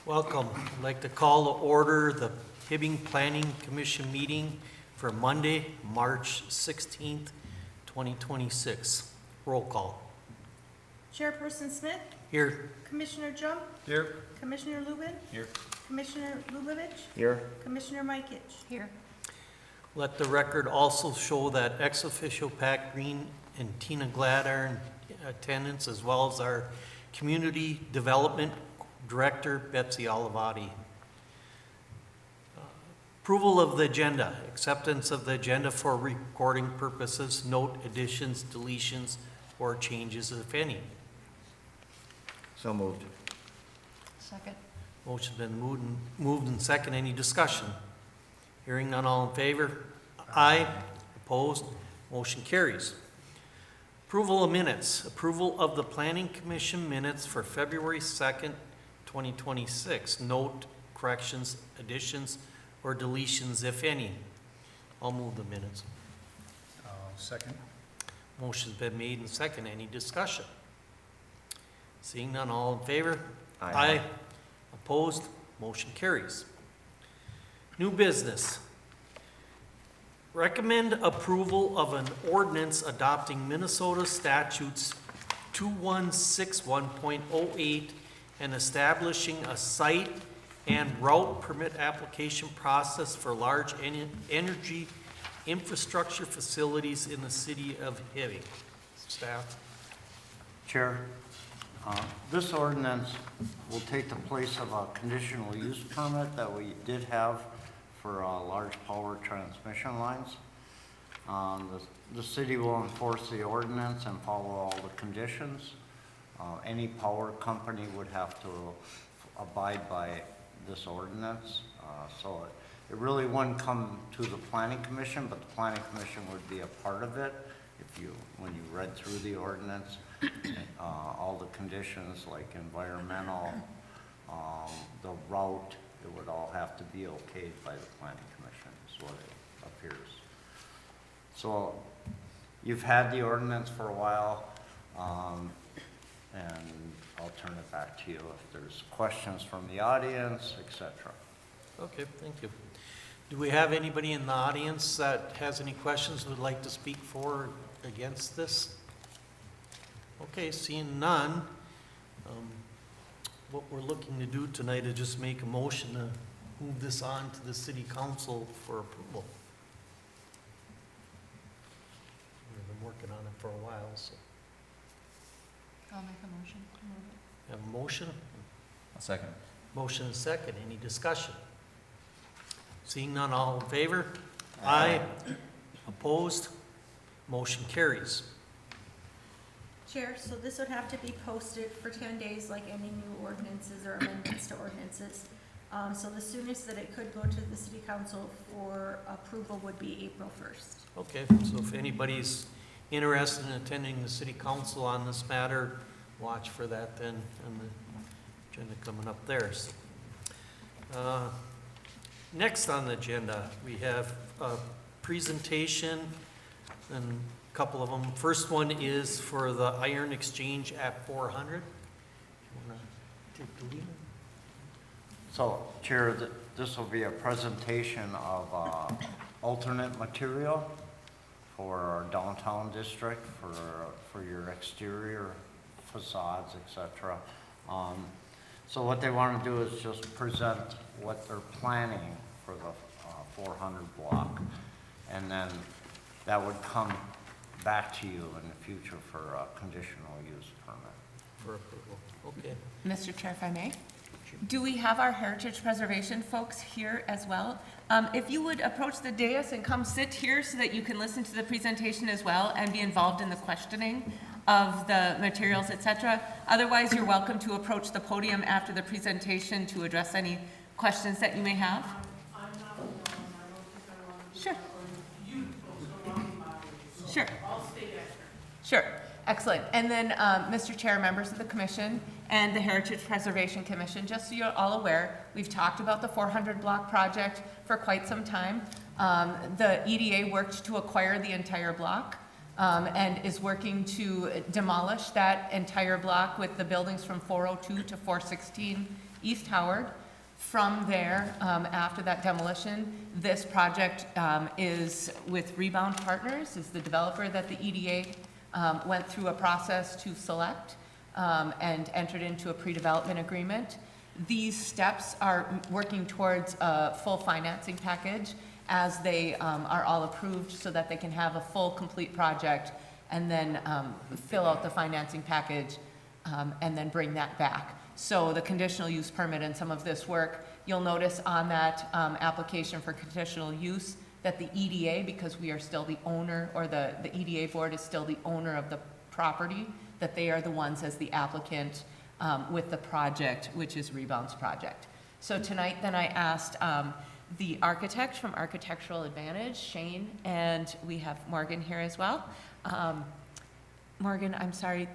Welcome. I'd like to call to order the Hibbing Planning Commission meeting for Monday, March 16th, 2026. Roll call. Chairperson Smith, Here. Commissioner Jump, Here. Commissioner Lubin, Here. Commissioner Lubavitch, Here. Commissioner Mikic. Here. Let the record also show that ex-officio Pat Green and Tina Glad are in attendance, as well as our Community Development Director, Betsy Olivati. Approval of the agenda, acceptance of the agenda for recording purposes, note additions, deletions, or changes, if any. So moved. Second. Motion's been moved and second. Any discussion? Hearing none, all in favor? Aye. Opposed? Motion carries. Approval of minutes. Approval of the Planning Commission minutes for February 2nd, 2026. Note, corrections, additions, or deletions, if any. I'll move the minutes. Second. Motion's been made and second. Any discussion? Seeing none, all in favor? Aye. Opposed? Motion carries. New business. Recommend approval of an ordinance adopting Minnesota statutes 2161.08 and establishing a site and route permit application process for large energy infrastructure facilities in the city of Hibbing. Staff? Chair, this ordinance will take the place of a conditional use permit that we did have for large power transmission lines. The city will enforce the ordinance and follow all the conditions. Any power company would have to abide by this ordinance. So it really wouldn't come to the Planning Commission, but the Planning Commission would be a part of it. When you read through the ordinance, all the conditions like environmental, the route, it would all have to be okayed by the Planning Commission, is what it appears. So you've had the ordinance for a while, and I'll turn it back to you if there's questions from the audience, etc. Okay, thank you. Do we have anybody in the audience that has any questions, would like to speak for or against this? Okay, seeing none, what we're looking to do tonight is just make a motion to move this on to the city council for approval. We've been working on it for a while, so. I'll make a motion to move it. Have a motion? A second. Motion is second. Any discussion? Seeing none, all in favor? Aye. Opposed? Motion carries. Chair, so this would have to be posted for 10 days like any new ordinances or amendments to ordinances. So the soonest that it could go to the city council for approval would be April 1st. Okay, so if anybody's interested in attending the city council on this matter, watch for that then, and the agenda coming up there. Next on the agenda, we have a presentation and a couple of them. First one is for the iron exchange at 400. You wanna take the lead? So, Chair, this will be a presentation of alternate material for our downtown district, for your exterior facades, etc. So what they want to do is just present what they're planning for the 400 block, and then that would come back to you in the future for a conditional use permit. For approval, okay. Mr. Chair, if I may? Do we have our heritage preservation folks here as well? If you would approach the dais and come sit here so that you can listen to the presentation as well and be involved in the questioning of the materials, etc. Otherwise, you're welcome to approach the podium after the presentation to address any questions that you may have. I'm not alone. I don't think I want to do Sure. that, or you folks don't want my, so Sure. I'll stay back there. Sure, excellent. And then, Mr. Chair, members of the commission and the Heritage Preservation Commission, just so you're all aware, we've talked about the 400 block project for quite some time. The EDA worked to acquire the entire block. and is working to demolish that entire block with the buildings from 402 to 416 East Howard. From there, after that demolition, this project is with Rebound Partners, is the developer that the EDA went through a process to select and entered into a pre-development agreement. These steps are working towards a full financing package as they are all approved so that they can have a full, complete project and then fill out the financing package and then bring that back. So the conditional use permit and some of this work, you'll notice on that application for conditional use that the EDA, because we are still the owner, or the EDA board is still the owner of the property, that they are the ones as the applicant with the project, which is Rebound's project. So tonight then I asked the architect from Architectural Advantage, Shane, and we have Morgan here as well. Morgan, I'm sorry,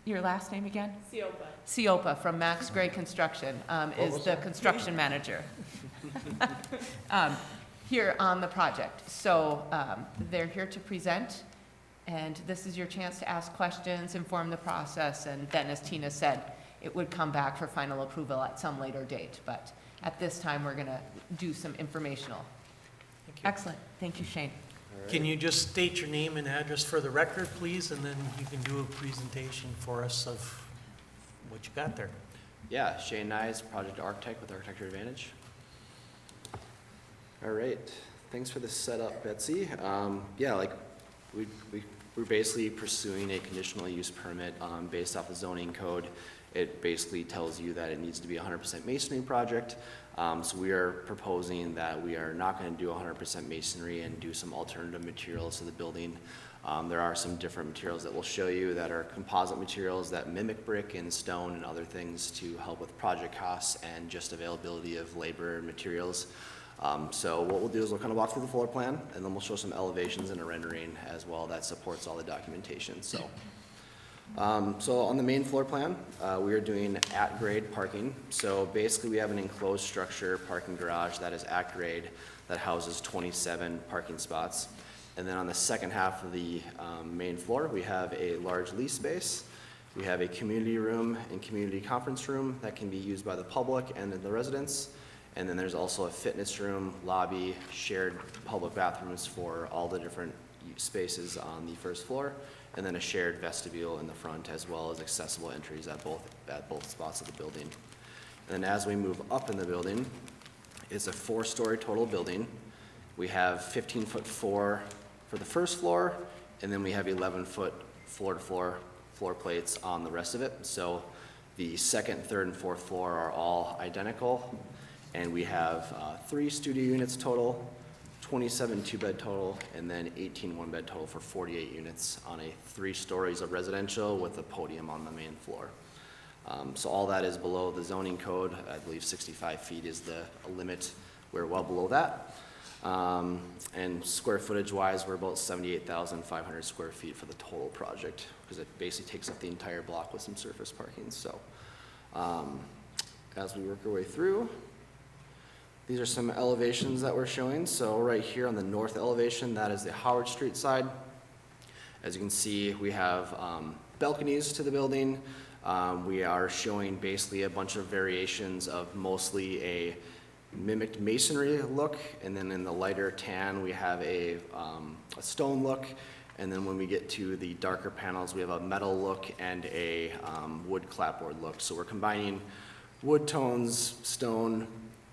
your last name again? Siopa. Siopa from Max Gray Construction is the construction manager here on the project. So they're here to present, and this is your chance to ask questions, inform the process, and then, as Tina said, it would come back for final approval at some later date. But at this time, we're going to do some informational. Thank you. Excellent. Thank you, Shane. Can you just state your name and address for the record, please, and then you can do a presentation for us of what you got there. Yeah, Shane Nyes, project architect with Architecture Advantage. All right, thanks for the setup, Betsy. Yeah, like we're basically pursuing a conditional use permit based off the zoning code. It basically tells you that it needs to be a 100% masonry project. So we are proposing that we are not going to do 100% masonry and do some alternative materials to the building. There are some different materials that we'll show you that are composite materials that mimic brick and stone and other things to help with project costs and just availability of labor and materials. So what we'll do is we'll kind of walk through the floor plan, and then we'll show some elevations and a rendering as well that supports all the documentation. So on the main floor plan, we are doing at-grade parking. So basically we have an enclosed structure parking garage that is at grade that houses 27 parking spots. And then on the second half of the main floor, we have a large lease space. We have a community room and community conference room that can be used by the public and the residents. And then there's also a fitness room, lobby, shared public bathrooms for all the different spaces on the first floor, and then a shared vestibule in the front, as well as accessible entries at both spots of the building. And then as we move up in the building, it's a 4-story total building. We have 15-foot floor for the first floor, and then we have 11-foot floor-to-floor floor plates on the rest of it. So the second, third, and fourth floor are all identical, and we have 3 studio units total, 27 2-bed total, and then 18 1-bed total for 48 units on a 3 stories of residential with a podium on the main floor. So all that is below the zoning code. I believe 65 feet is the limit. We're well below that. And square footage wise, we're about 78,500 square feet for the total project, because it basically takes up the entire block with some surface parking. So as we work our way through, these are some elevations that we're showing. So right here on the north elevation, that is the Howard Street side. As you can see, we have balconies to the building. We are showing basically a bunch of variations of mostly a mimicked masonry look, and then in the lighter tan, we have a stone look. And then when we get to the darker panels, we have a metal look and a wood clapboard look. So we're combining wood tones, stone,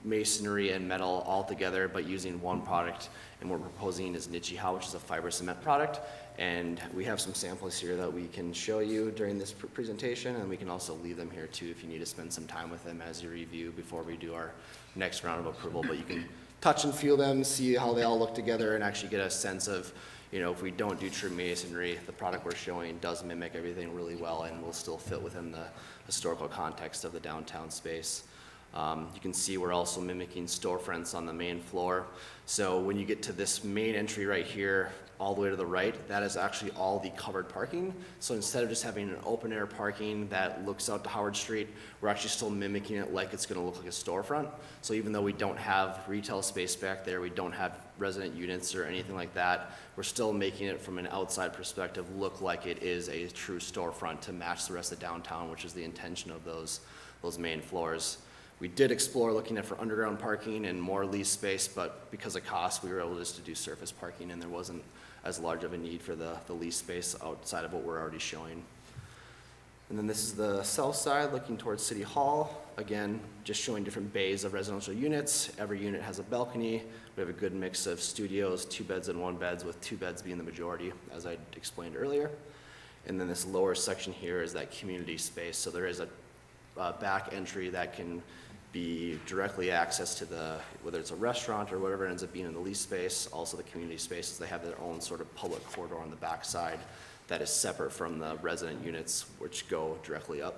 masonry, and metal all together, but using one product. And what we're proposing is Nichiha, which is a fiber cement product. And we have some samples here that we can show you during this presentation, and we can also leave them here too if you need to spend some time with them as you review before we do our next round of approval. But you can touch and feel them, see how they all look together, and actually get a sense of, you know, if we don't do true masonry, the product we're showing does mimic everything really well and will still fit within the historical context of the downtown space. You can see we're also mimicking storefronts on the main floor. So when you get to this main entry right here, all the way to the right, that is actually all the covered parking. So instead of just having an open air parking that looks out to Howard Street, we're actually still mimicking it like it's gonna look like a storefront. So even though we don't have retail space back there, we don't have resident units or anything like that, we're still making it from an outside perspective look like it is a true storefront to match the rest of downtown, which is the intention of those main floors. We did explore looking at for underground parking and more lease space, but because of cost, we were able just to do surface parking, and there wasn't as large of a need for the lease space outside of what we're already showing. And then this is the south side looking towards City Hall. Again, just showing different bays of residential units. Every unit has a balcony. We have a good mix of studios, 2 beds and 1 beds, with 2 beds being the majority, as I explained earlier. And then this lower section here is that community space. So there is a back entry that can be directly access to whether it's a restaurant or whatever ends up being in the lease space. Also the community spaces, they have their own sort of public corridor on the back side that is separate from the resident units, which go directly up.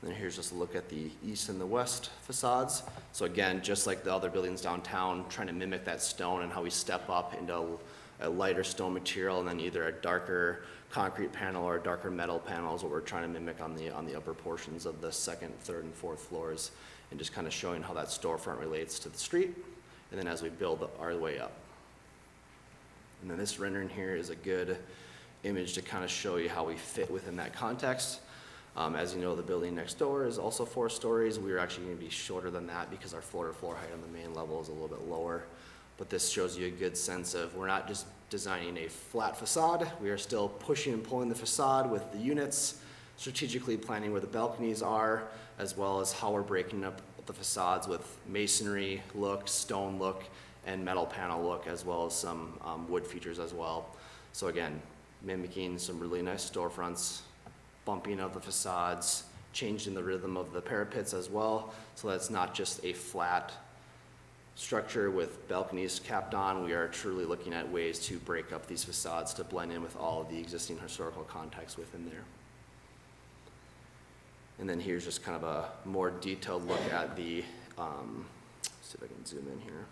And here's just a look at the east and the west facades. So again, just like the other buildings downtown, trying to mimic that stone and how we step up into a lighter stone material and then either a darker concrete panel or a darker metal panel is what we're trying to mimic on the upper portions of the 2nd, 3rd, and 4th floors, and just kind of showing how that storefront relates to the street, and then as we build our way up. And then this rendering here is a good image to kind of show you how we fit within that context. As you know, the building next door is also 4 stories. We are actually going to be shorter than that because our floor-to-floor height on the main level is a little bit lower. But this shows you a good sense of we're not just designing a flat facade. We are still pushing and pulling the facade with the units, strategically planning where the balconies are, as well as how we're breaking up the facades with masonry look, stone look, and metal panel look, as well as some wood features as well. So again, mimicking some really nice storefronts, bumping of the facades, changing the rhythm of the parapets as well, so that it's not just a flat structure with balconies capped on. We are truly looking at ways to break up these facades to blend in with all of the existing historical context within there. And then here's just kind of a more detailed look at the, see if I can zoom in here.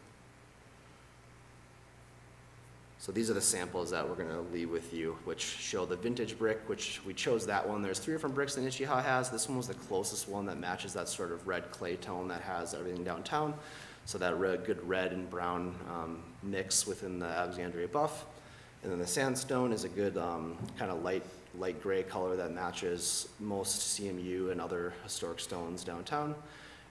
So these are the samples that we're gonna leave with you, which show the vintage brick, which we chose that one. There's 3 different bricks that Nichihau has. This one was the closest one that matches that sort of red clay tone that has everything downtown. So that good red and brown mix within the Alexandria buff. And then the sandstone is a good kind of light gray color that matches most CMU and other historic stones downtown.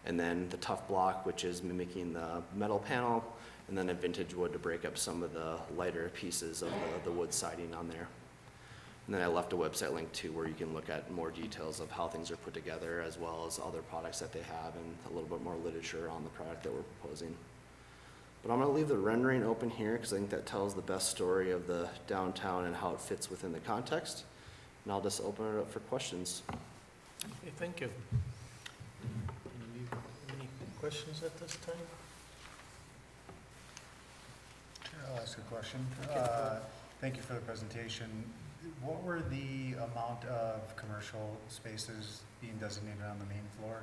And then the tough block, which is mimicking the metal panel, and then a vintage wood to break up some of the lighter pieces of the wood siding on there. And then I left a website link too where you can look at more details of how things are put together, as well as other products that they have and a little bit more literature on the product that we're proposing. But I'm gonna leave the rendering open here because I think that tells the best story of the downtown and how it fits within the context. And I'll just open it up for questions. Okay, thank you. Any questions at this time? Chair, I'll ask a question. Thank you for the presentation. What were the amount of commercial spaces being designated on the main floor?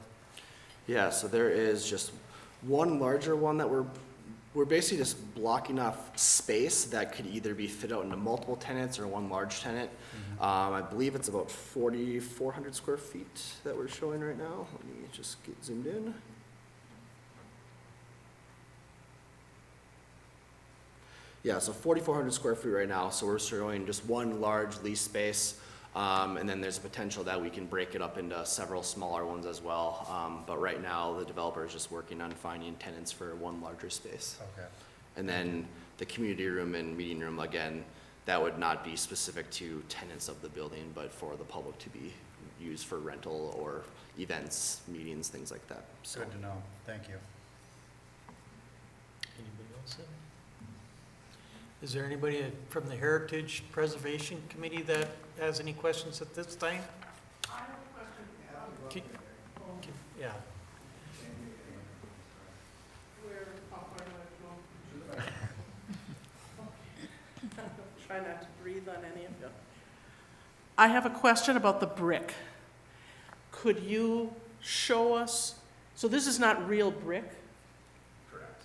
Yeah, so there is just one larger one that we're basically just blocking off space that could either be fit out into multiple tenants or one large tenant. I believe it's about 4,400 square feet that we're showing right now. Let me just get zoomed in. Yeah, so 4,400 square feet right now, so we're showing just one large lease space, and then there's a potential that we can break it up into several smaller ones as well. But right now, the developer is just working on finding tenants for one larger space. Okay. And then the community room and meeting room, again, that would not be specific to tenants of the building, but for the public to be used for rental or events, meetings, things like that. So. Good to know. Thank you. Anybody else? Is there anybody from the Heritage Preservation Committee that has any questions at this time? I have a question. Yeah. Where, how far do I go? Try not to breathe on any of you. I have a question about the brick. Could you show us, so this is not real brick? Correct.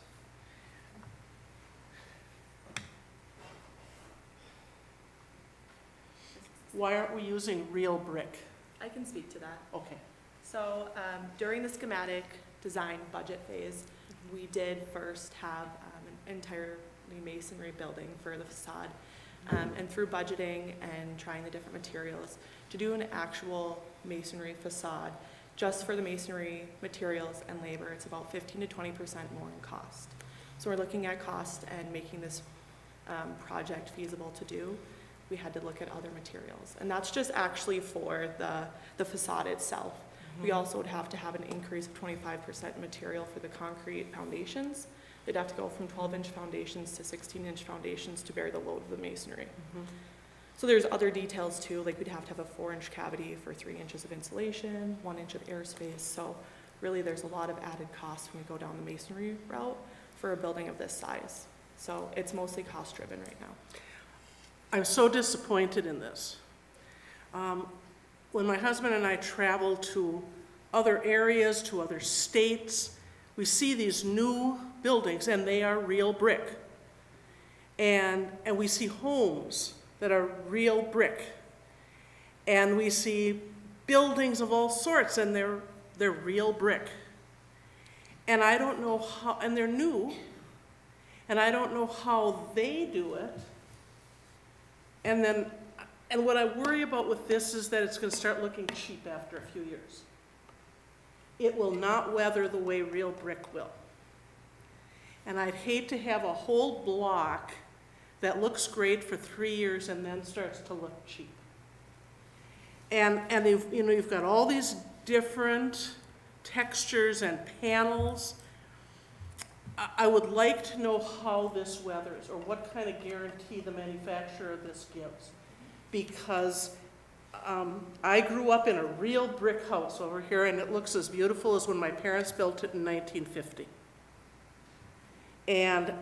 Why aren't we using real brick? I can speak to that. Okay. So during the schematic design budget phase, we did first have an entirely masonry building for the facade. And through budgeting and trying the different materials, to do an actual masonry facade, just for the masonry materials and labor, it's about 15 to 20% more in cost. So we're looking at cost and making this project feasible to do. We had to look at other materials. And that's just actually for the facade itself. We also would have to have an increase of 25% material for the concrete foundations. They'd have to go from 12-inch foundations to 16-inch foundations to bear the load of the masonry. So there's other details too, like we'd have to have a 4-inch cavity for 3 inches of insulation, 1 inch of airspace. So really there's a lot of added cost when we go down the masonry route for a building of this size. So it's mostly cost driven right now. I'm so disappointed in this. When my husband and I travel to other areas, to other states, we see these new buildings and they are real brick. And we see homes that are real brick. And we see buildings of all sorts and they're real brick. And I don't know how, and they're new, and I don't know how they do it. And what I worry about with this is that it's going to start looking cheap after a few years. It will not weather the way real brick will. And I'd hate to have a whole block that looks great for 3 years and then starts to look cheap. And you've got all these different textures and panels. I would like to know how this weathers or what kind of guarantee the manufacturer of this gives. Because I grew up in a real brick house over here and it looks as beautiful as when my parents built it in 1950. And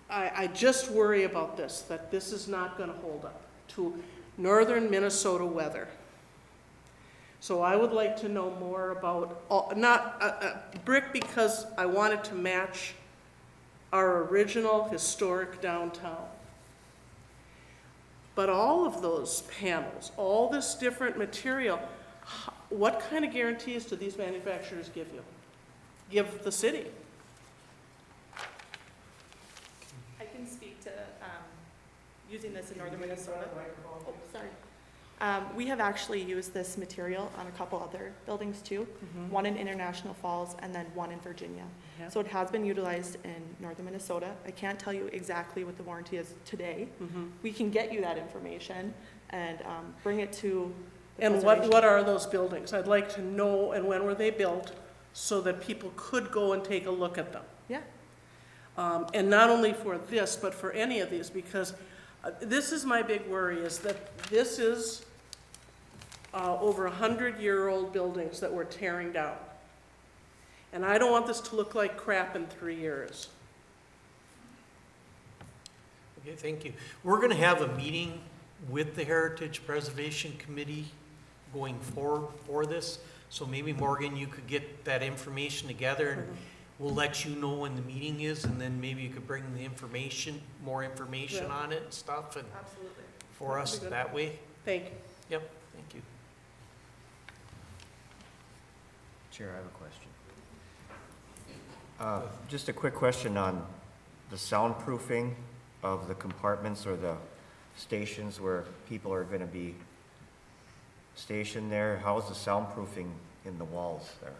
I just worry about this, that this is not going to hold up to northern Minnesota weather. So I would like to know more about, not brick because I want it to match our original historic downtown. But all of those panels, all this different material, what kind of guarantees do these manufacturers give the city? I can speak to using this in northern Minnesota. Oh, sorry. We have actually used this material on a couple other buildings too, one in International Falls and then one in Virginia. Yeah. So it has been utilized in northern Minnesota. I can't tell you exactly what the warranty is today. We can get you that information and bring it to the And preservation. what are those buildings? I'd like to know, and when were they built, so that people could go and take a look at them. Yeah. And not only for this, but for any of these, because this is my big worry, is that this is over 100-year-old buildings that we're tearing down. And I don't want this to look like crap in 3 years. Okay, thank you. We're going to have a meeting with the Heritage Preservation Committee going forward for this. So maybe Morgan, you could get that information together and we'll let you know when the meeting is, and then maybe you could bring the information, more information Yeah. on it and stuff, and Absolutely. for us That'd be good. that way. Thank you. Yep, thank you. Chair, I have a question. Just a quick question on the soundproofing of the compartments or the stations where people are gonna be stationed there. How is the soundproofing in the walls there?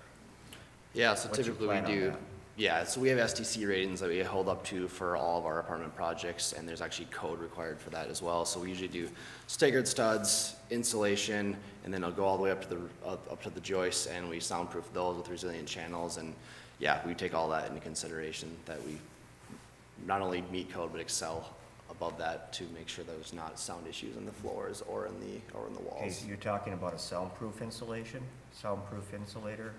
Yeah, so What's your typically we plan on do, that? yeah, so we have STC ratings that we hold up to for all of our apartment projects, and there's actually code required for that as well. So we usually do staggered studs, insulation, and then it'll go all the way up to the joists, and we soundproof those with resilient channels. And yeah, we take all that into consideration, that we not only meet code but excel above that to make sure there's not sound issues in the floors or in the Okay, walls. so you're talking about a soundproof insulation, soundproof insulator?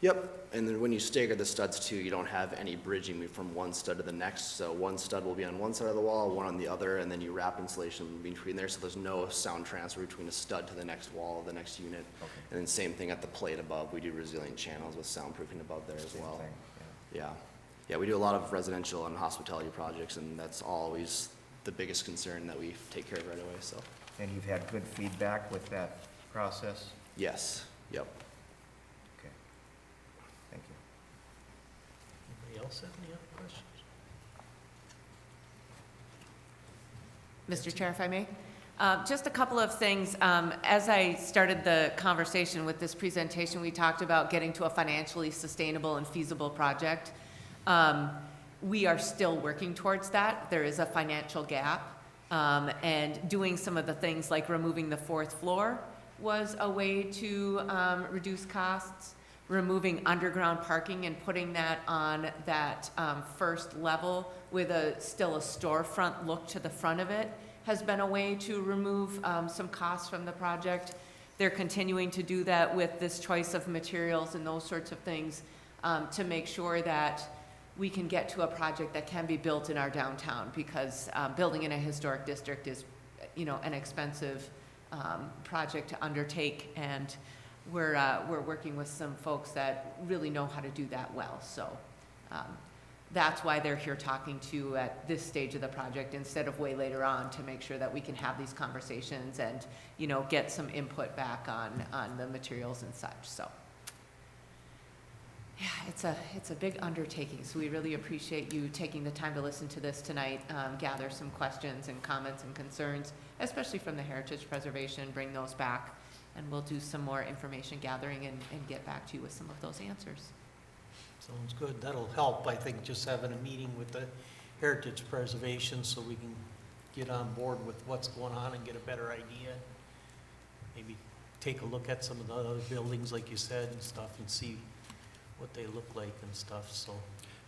Yep, and then when you stagger the studs too, you don't have any bridging from one stud to the next. So one stud will be on one side of the wall, one on the other, and then you wrap insulation between there, so there's no sound transfer between a stud to the next wall, the next unit. Okay. And then same thing at the plate above, we do resilient channels with soundproofing above there as Same well. thing, Yeah, yeah, we do a lot of residential and hospitality projects, and that's always the biggest concern that we take care of right away, so, And you've had good feedback with that process? yes, yep. Okay. Thank you. Anybody else have any other questions? Mr. Chair, if I may? Just a couple of things. As I started the conversation with this presentation, we talked about getting to a financially sustainable and feasible project. We are still working towards that. There is a financial gap. And doing some of the things like removing the fourth floor was a way to reduce costs. Removing underground parking and putting that on that first level with still a storefront look to the front of it has been a way to remove some costs from the project. They're continuing to do that with this choice of materials and those sorts of things to make sure that we can get to a project that can be built in our downtown, because building in a historic district is, an expensive project to undertake, and we're working with some folks that really know how to do that well. So that's why they're here talking to you at this stage of the project instead of way later on, to make sure that we can have these conversations and, get some input back on the materials and such. So yeah, it's a big undertaking. So we really appreciate you taking the time to listen to this tonight, gather some questions and comments and concerns, especially from the Heritage Preservation, bring those back. And we'll do some more information gathering and get back to you with some of those answers. Sounds good. That'll help, I think, just having a meeting with the Heritage Preservation so we can get on board with what's going on and get a better idea. Maybe take a look at some of the other buildings, like you said, and stuff, and see what they look like and stuff, so.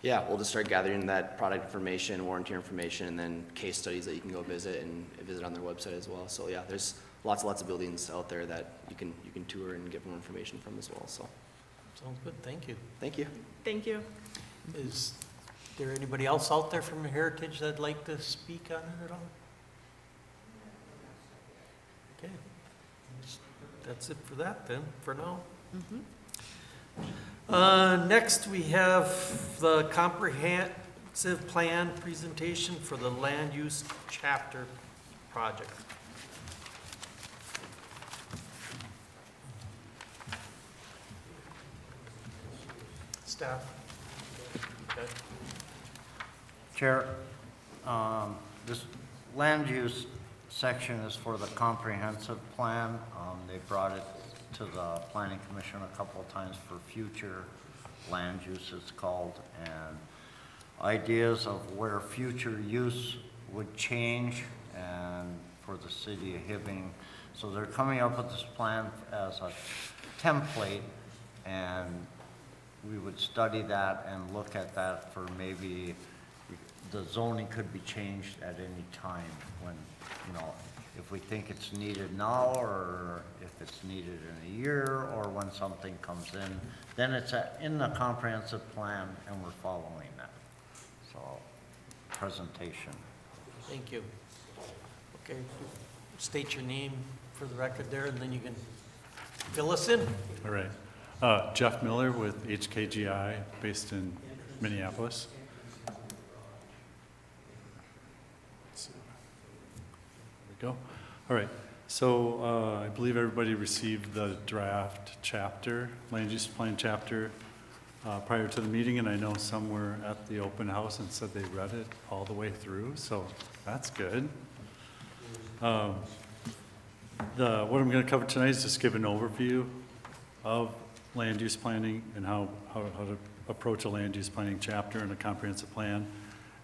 Yeah, we'll just start gathering that product information, warranty information, and then case studies that you can go visit and visit on their website as well. So yeah, there's lots of buildings out there that you can tour and get more information from as well, so. Sounds good, thank you. Thank you. Thank you. Is there anybody else out there from Heritage that'd like to speak on it at all? Okay, that's it for that then, for now. Next, we have the comprehensive plan presentation for the land use chapter project. Staff. Okay. Chair, this land use section is for the comprehensive plan. They brought it to the planning commission a couple of times for future land use, it's called, and ideas of where future use would change and for the city of Hibbing. So they're coming up with this plan as a template, and we would study that and look at that for maybe the zoning could be changed at any time when, if we think it's needed now, or if it's needed in a year, or when something comes in, then it's in the comprehensive plan and we're following that. So, presentation. Thank you. Okay, state your name for the record there, and then you can fill us in. All right. Jeff Miller with HKGI, based in Minneapolis. There we go. All right. So I believe everybody received the draft chapter, land use plan chapter, prior to the meeting, and I know some were at the open house and said they read it all the way through, so that's good. What I'm going to cover tonight is just give an overview of land use planning and how to approach a land use planning chapter and a comprehensive plan,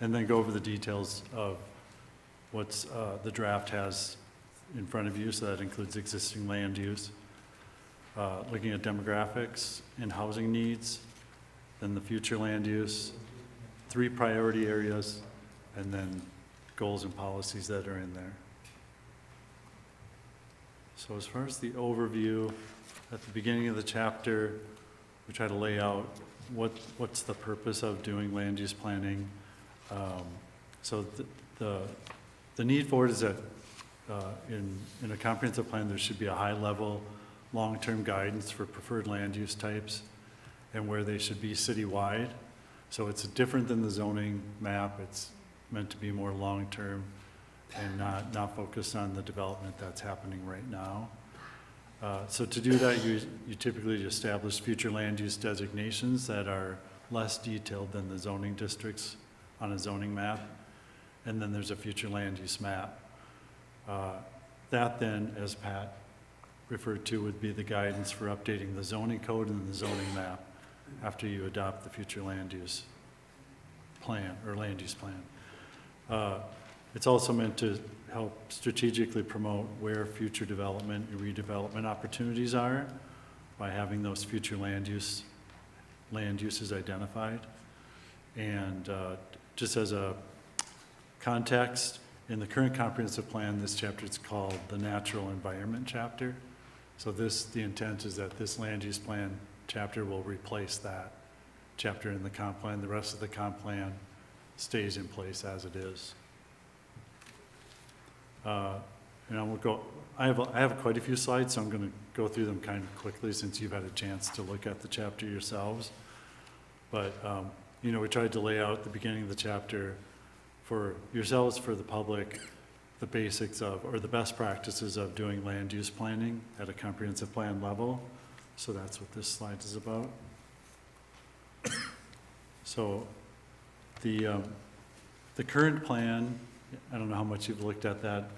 and then go over the details of what's the draft has in front of you. So that includes existing land use, looking at demographics and housing needs, then the future land use, 3 priority areas, and then goals and policies that are in there. So as far as the overview, at the beginning of the chapter, we try to lay out what's the purpose of doing land use planning. So the need for it is that in a comprehensive plan, there should be a high-level, long-term guidance for preferred land use types and where they should be citywide. So it's different than the zoning map. It's meant to be more long-term and not focused on the development that's happening right now. So to do that, you typically establish future land use designations that are less detailed than the zoning districts on a zoning map. And then there's a future land use map. That then, as Pat referred to, would be the guidance for updating the zoning code and the zoning map after you adopt the future land use plan or land use plan. It's also meant to help strategically promote where future development and redevelopment opportunities are by having those future land uses identified. And just as a context, in the current comprehensive plan, this chapter is called the natural environment chapter. So the intent is that this land use plan chapter will replace that chapter in the comp plan. The rest of the comp plan stays in place as it is. I have quite a few slides, so I'm going to go through them kind of quickly since you've had a chance to look at the chapter yourselves. But, we tried to lay out at the beginning of the chapter for yourselves, for the public, the basics of, or the best practices of doing land use planning at a comprehensive plan level. So that's what this slide is about. So the current plan, I don't know how much you've looked at that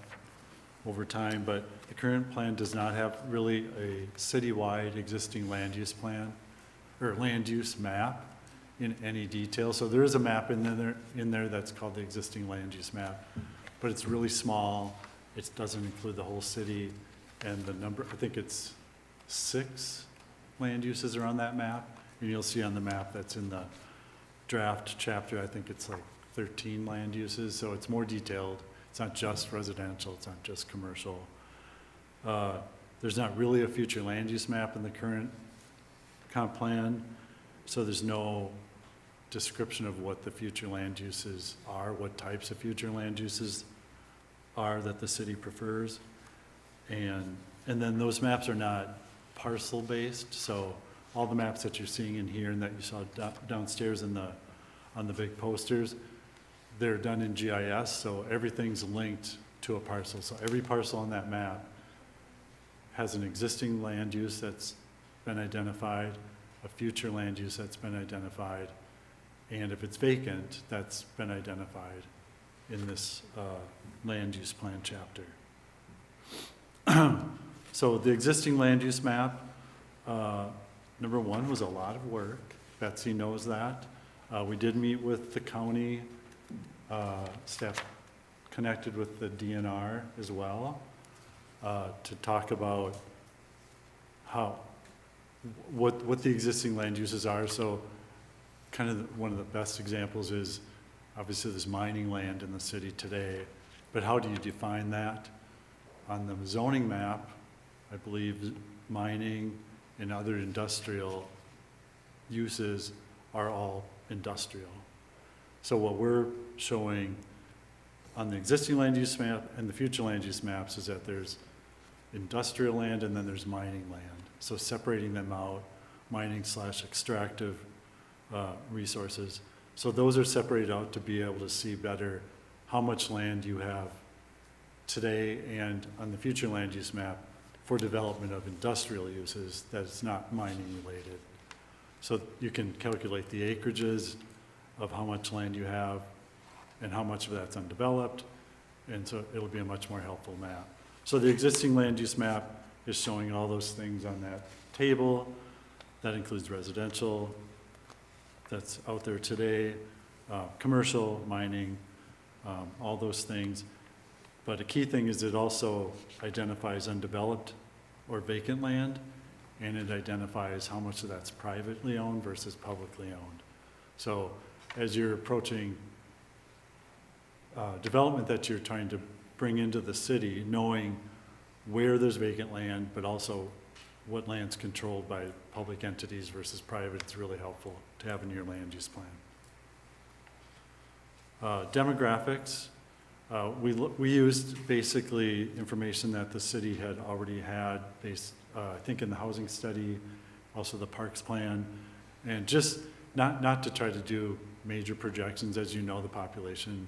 over time, but the current plan does not have really a citywide existing land use plan or land use map in any detail. So there is a map in there that's called the existing land use map, but it's really small. It doesn't include the whole city, and the number, I think it's 6 land uses are on that map, and you'll see on the map that's in the draft chapter, I think it's like 13 land uses, so it's more detailed. It's not just residential, it's not just commercial. There's not really a future land use map in the current comp plan, so there's no description of what the future land uses are, what types of future land uses are that the city prefers. And then those maps are not parcel based, so all the maps that you're seeing in here and that you saw downstairs on the big posters, they're done in GIS, so everything's linked to a parcel. So every parcel on that map has an existing land use that's been identified, a future land use that's been identified, and if it's vacant, that's been identified in this land use plan chapter. So the existing land use map, number one, was a lot of work. Betsy knows that. We did meet with the county staff, connected with the DNR as well, to talk about what the existing land uses are. So kind of one of the best examples is, obviously there's mining land in the city today, but how do you define that? On the zoning map, I believe mining and other industrial uses are all industrial. So what we're showing on the existing land use map and the future land use maps is that there's industrial land and then there's mining land. So separating them out, mining / extractive resources. So those are separated out to be able to see better how much land you have today and on the future land use map for development of industrial uses that's not mining related. So you can calculate the acreages of how much land you have and how much of that's undeveloped, and so it'll be a much more helpful map. So the existing land use map is showing all those things on that table. That includes residential that's out there today, commercial, mining, all those things. But a key thing is it also identifies undeveloped or vacant land, and it identifies how much of that's privately owned versus publicly owned. So as you're approaching development that you're trying to bring into the city, knowing where there's vacant land, but also what land's controlled by public entities versus private, it's really helpful to have in your land use plan. Demographics, we used basically information that the city had already had based, I think in the housing study, also the parks plan, and just not to try to do major projections. As you know, the population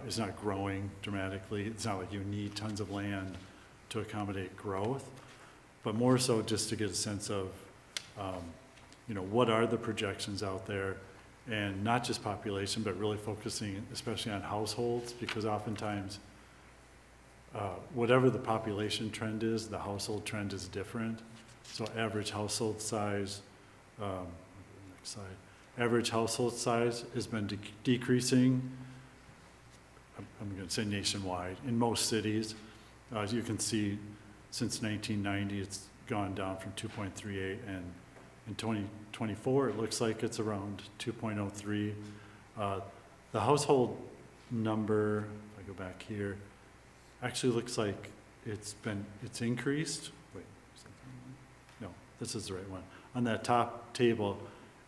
is not growing dramatically. It's not like you need tons of land to accommodate growth, but more so just to get a sense of, what are the projections out there, and not just population, but really focusing especially on households, because oftentimes, whatever the population trend is, the household trend is different. So average household size, next slide. Average household size has been decreasing, I'm going to say nationwide, in most cities. As you can see, since 1990, it's gone down from 2.38, and in 2024, it looks like it's around 2.03. The household number, if I go back here, actually looks like it's increased. Wait, is that the right one? No, this is the right one. On that top table,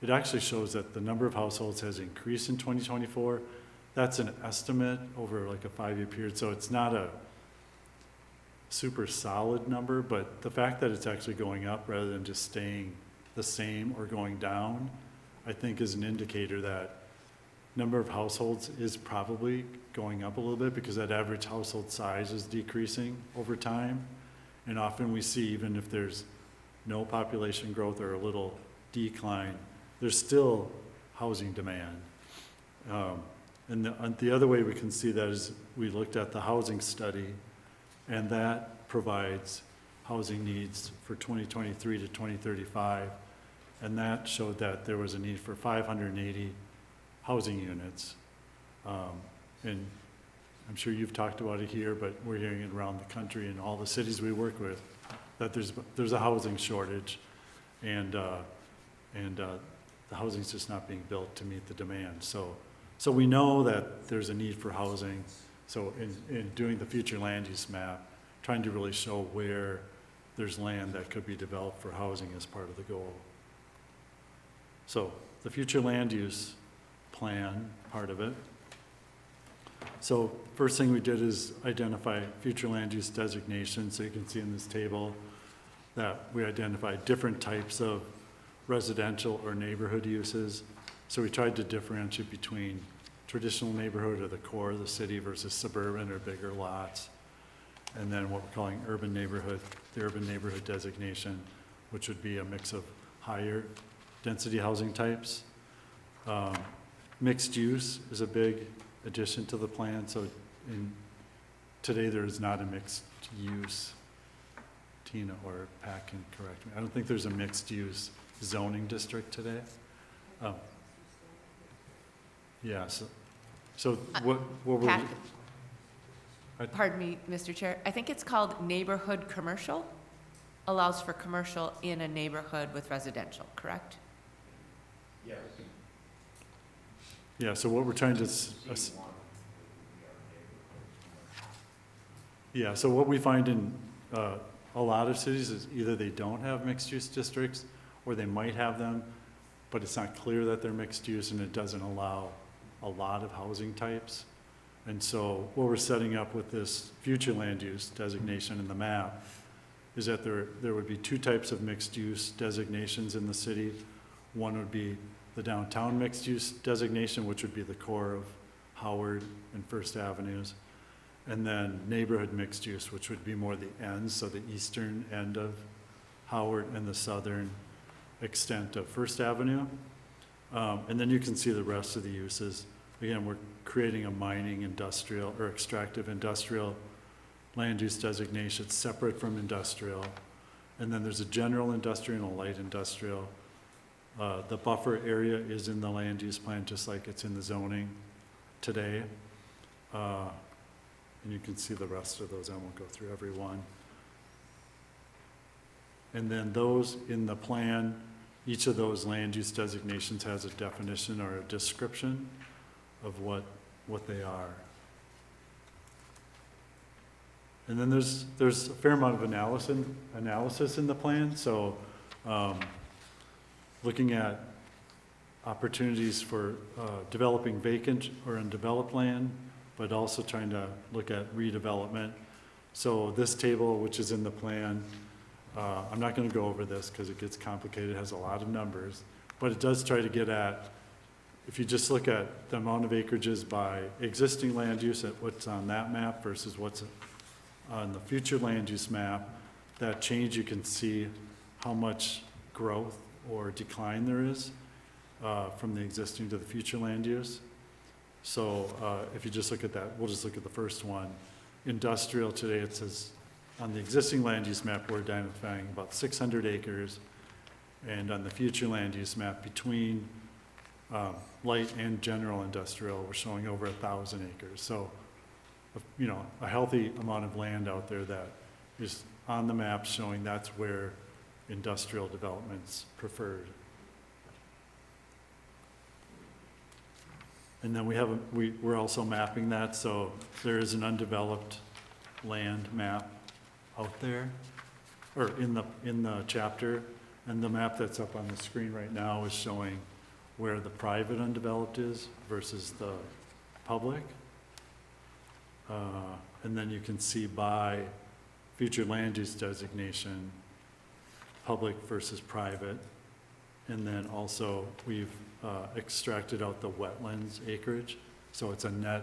it actually shows that the number of households has increased in 2024. That's an estimate over like a 5-year period, so it's not a super solid number, but the fact that it's actually going up rather than just staying the same or going down, I think is an indicator that number of households is probably going up a little bit, because that average household size is decreasing over time. And often we see, even if there's no population growth or a little decline, there's still housing demand. And the other way we can see that is we looked at the housing study, and that provides housing needs for 2023 to 2035. And that showed that there was a need for 580 housing units. And I'm sure you've talked about it here, but we're hearing it around the country and all the cities we work with, that there's a housing shortage, and the housing's just not being built to meet the demand. So we know that there's a need for housing. So in doing the future land use map, trying to really show where there's land that could be developed for housing as part of the goal. So the future land use plan, part of it. So first thing we did is identify future land use designations. So you can see in this table that we identified different types of residential or neighborhood uses. So we tried to differentiate between traditional neighborhood or the core of the city versus suburban or bigger lots. And then what we're calling urban neighborhood, the urban neighborhood designation, which would be a mix of higher density housing types. Mixed use is a big addition to the plan. So today there is not a mixed use. Tina or Pat can correct me. I don't think there's a mixed use zoning district today. Yeah, so what we're... Pat, pardon me, Mr. Chair. I think it's called neighborhood commercial. Allows for commercial in a neighborhood with residential, correct? Yes. Yeah, so what we're trying to... Yeah, so what we find in a lot of cities is either they don't have mixed-use districts, or they might have them, but it's not clear that they're mixed use, and it doesn't allow a lot of housing types. And so what we're setting up with this future land use designation in the map is that there would be two types of mixed use designations in the city. One would be the downtown mixed use designation, which would be the core of Howard and First Avenues. And then neighborhood mixed use, which would be more the ends, so the eastern end of Howard and the southern extent of First Avenue. And then you can see the rest of the uses. Again, we're creating a mining industrial or extractive industrial land use designation separate from industrial. And then there's a general industrial and a light industrial. The buffer area is in the land use plan, just like it's in the zoning today. And you can see the rest of those. I won't go through every one. And then those in the plan, each of those land use designations has a definition or a description of what they are. And then there's a fair amount of analysis in the plan, so, looking at opportunities for, developing vacant or undeveloped land, but also trying to look at redevelopment. So this table, which is in the plan, I'm not gonna go over this because it gets complicated, it has a lot of numbers, but it does try to get at, if you just look at the amount of acreages by existing land use, at what's on that map versus what's on the future land use map, that change, you can see how much growth or decline there is from the existing to the future land use. So if you just look at that, we'll just look at the first one. Industrial today, it says, on the existing land use map, we're identifying about 600 acres. And on the future land use map, between light and general industrial, we're showing over 1,000 acres. So, you know, a healthy amount of land out there that is on the map showing that's where industrial development's preferred. And then we're also mapping that, so there is an undeveloped land map out there, or in the chapter, and the map that's up on the screen right now is showing where the private undeveloped is versus the public. And then you can see by future land use designation, public versus private. And then also, we've extracted out the wetlands acreage, so it's a net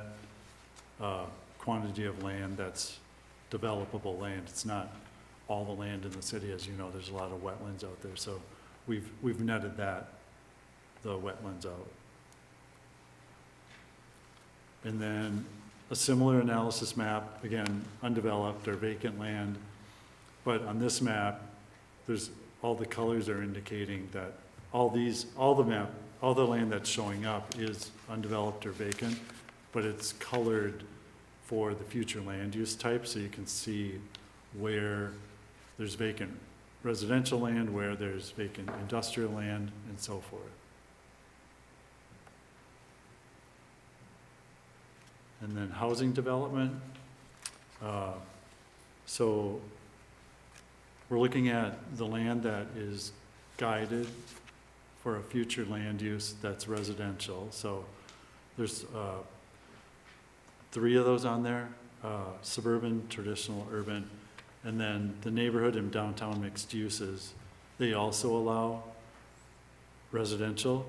quantity of land that's developable land. It's not all the land in the city, as you know, there's a lot of wetlands out there, so we've netted that, the wetlands out. And then a similar analysis map, again, undeveloped or vacant land, but on this map, all the colors are indicating that all the land that's showing up is undeveloped or vacant, but it's colored for the future land use type, so you can see where there's vacant residential land, where there's vacant industrial land, and so forth. And then housing development. So we're looking at the land that is guided for a future land use that's residential. So there's 3 of those on there, suburban, traditional, urban, and then the neighborhood and downtown mixed uses, they also allow residential.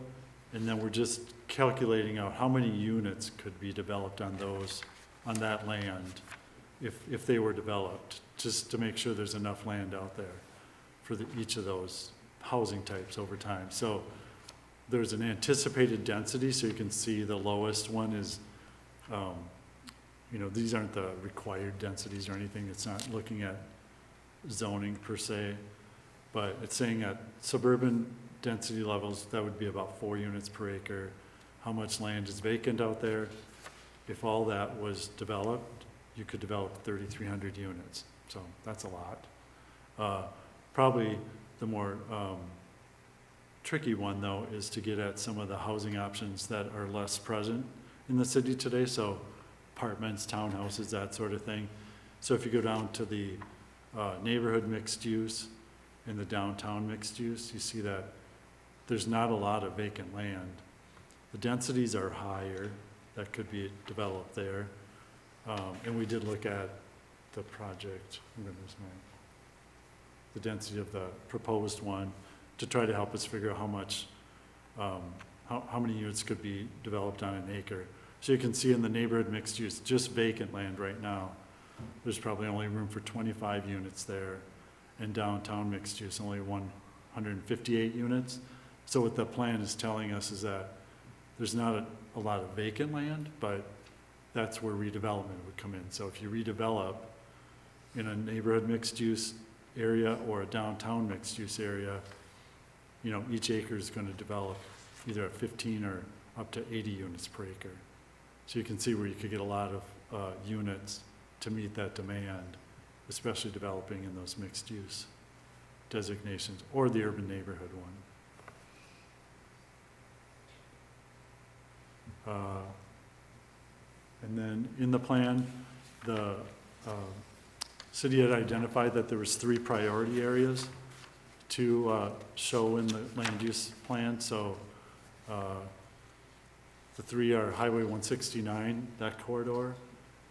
And then we're just calculating out how many units could be developed on that land if they were developed, just to make sure there's enough land out there for each of those housing types over time. So there's an anticipated density, so you can see the lowest one is, you know, these aren't the required densities or anything. It's not looking at zoning per se, but it's saying at suburban density levels, that would be about 4 units per acre. How much land is vacant out there? If all that was developed, you could develop 3,300 units. So that's a lot. Probably the more tricky one, though, is to get at some of the housing options that are less present in the city today. So apartments, townhouses, that sort of thing. So if you go down to the neighborhood mixed use and the downtown mixed use, you see that there's not a lot of vacant land. The densities are higher that could be developed there. And we did look at the project, the density of the proposed one, to try to help us figure out how much, how many units could be developed on an acre. So you can see in the neighborhood mixed use, just vacant land right now, there's probably only room for 25 units there. And downtown mixed use, only 158 units. So what the plan is telling us is that there's not a lot of vacant land, but that's where redevelopment would come in. So if you redevelop in a neighborhood mixed use area or a downtown mixed use area, you know, each acre is going to develop either at 15 or up to 80 units per acre. So you can see where you could get a lot of units to meet that demand, especially developing in those mixed use designations or the urban neighborhood one. And then in the plan, the city had identified that there was 3 priority areas to show in the land use plan, so the 3 are Highway 169, that corridor,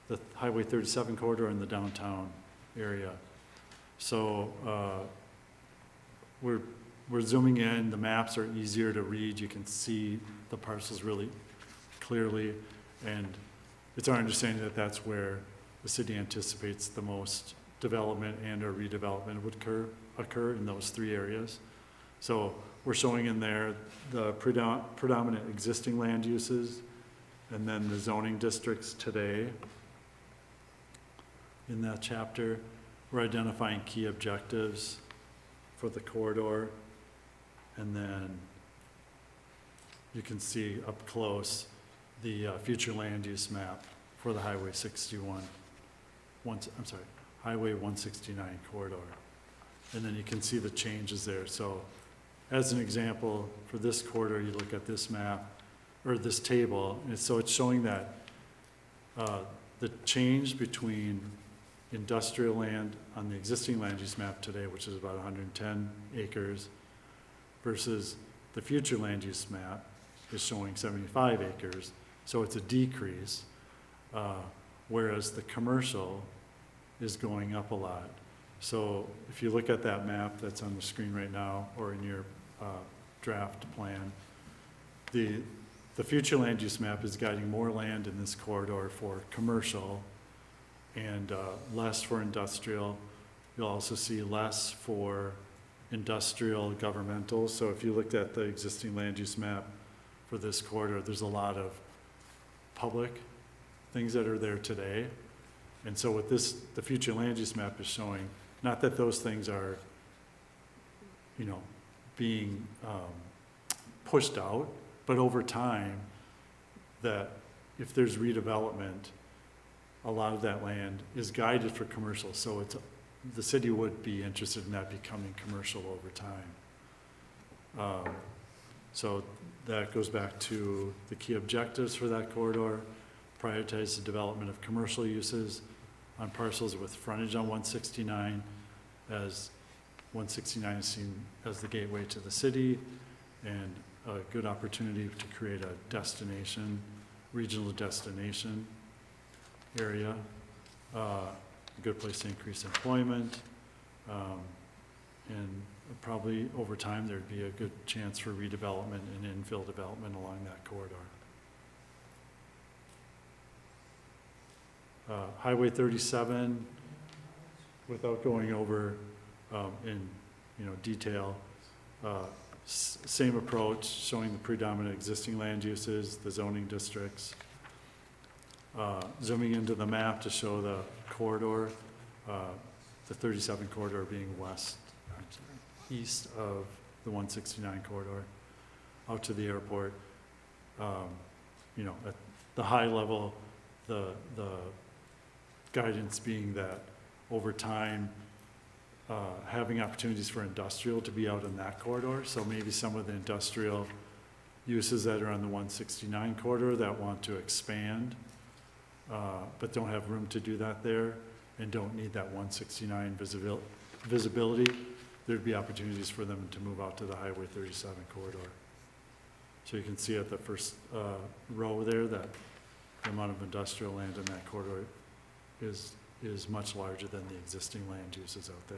the Highway 37 corridor, and the downtown area. So we're zooming in, the maps are easier to read, you can see the parcels really clearly, and it's our understanding that that's where the city anticipates the most development and or redevelopment would occur in those 3 areas. So we're showing in there the predominant existing land uses and then the zoning districts today. In that chapter, we're identifying key objectives for the corridor, and then you can see up close the future land use map for the Highway 61, Highway 169 corridor. And then you can see the changes there. So as an example, for this corridor, you look at this map, or this table, and so it's showing that the change between industrial land on the existing land use map today, which is about 110 acres, versus the future land use map is showing 75 acres. So it's a decrease, whereas the commercial is going up a lot. So if you look at that map that's on the screen right now, or in your draft plan, the future land use map is guiding more land in this corridor for commercial and less for industrial. You'll also see less for industrial governmental. So if you looked at the existing land use map for this corridor, there's a lot of public things that are there today. And so with this, the future land use map is showing, not that those things are, being pushed out, but over time, that if there's redevelopment, a lot of that land is guided for commercial. So the city would be interested in that becoming commercial over time. So that goes back to the key objectives for that corridor: prioritize the development of commercial uses on parcels with frontage on 169, as 169 is seen as the gateway to the city and a good opportunity to create a destination, regional destination area, a good place to increase employment, and probably over time there'd be a good chance for redevelopment and infill development along that corridor. Highway 37, without going over in detail, same approach, showing the predominant existing land uses, the zoning districts. Zooming into the map to show the corridor, the 37 corridor being east of the 169 corridor, out to the airport. At the high level, the guidance being that over time, having opportunities for industrial to be out in that corridor. So maybe some of the industrial uses that are on the 169 corridor that want to expand, but don't have room to do that there and don't need that 169 visibility, there'd be opportunities for them to move out to the Highway 37 corridor. So you can see at the first row there that the amount of industrial land in that corridor is much larger than the existing land uses out there.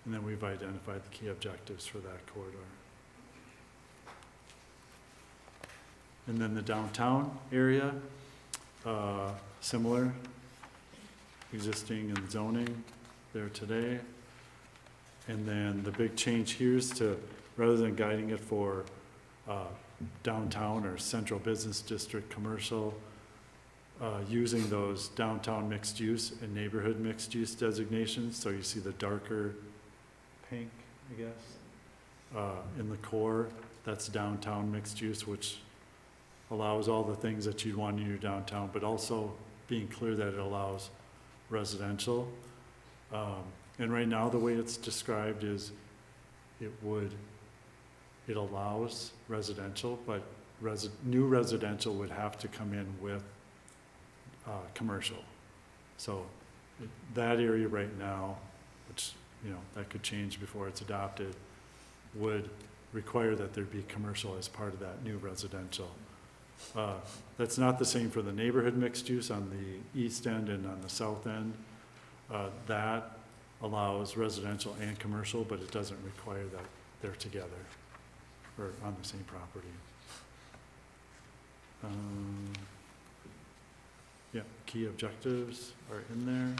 And then we've identified the key objectives for that corridor. And then the downtown area, similar, existing and zoning there today. And then the big change here is to, rather than guiding it for downtown or central business district commercial, using those downtown mixed use and neighborhood mixed use designations. So you see the darker pink, I guess, in the core, that's downtown mixed use, which allows all the things that you'd want in your downtown, but also being clear that it allows residential. And right now, the way it's described is it allows residential, but new residential would have to come in with commercial. So that area right now, which, you know, that could change before it's adopted, would require that there be commercial as part of that new residential. That's not the same for the neighborhood mixed use on the east end and on the south end. That allows residential and commercial, but it doesn't require that they're together or on the same property. Yeah, key objectives are in there.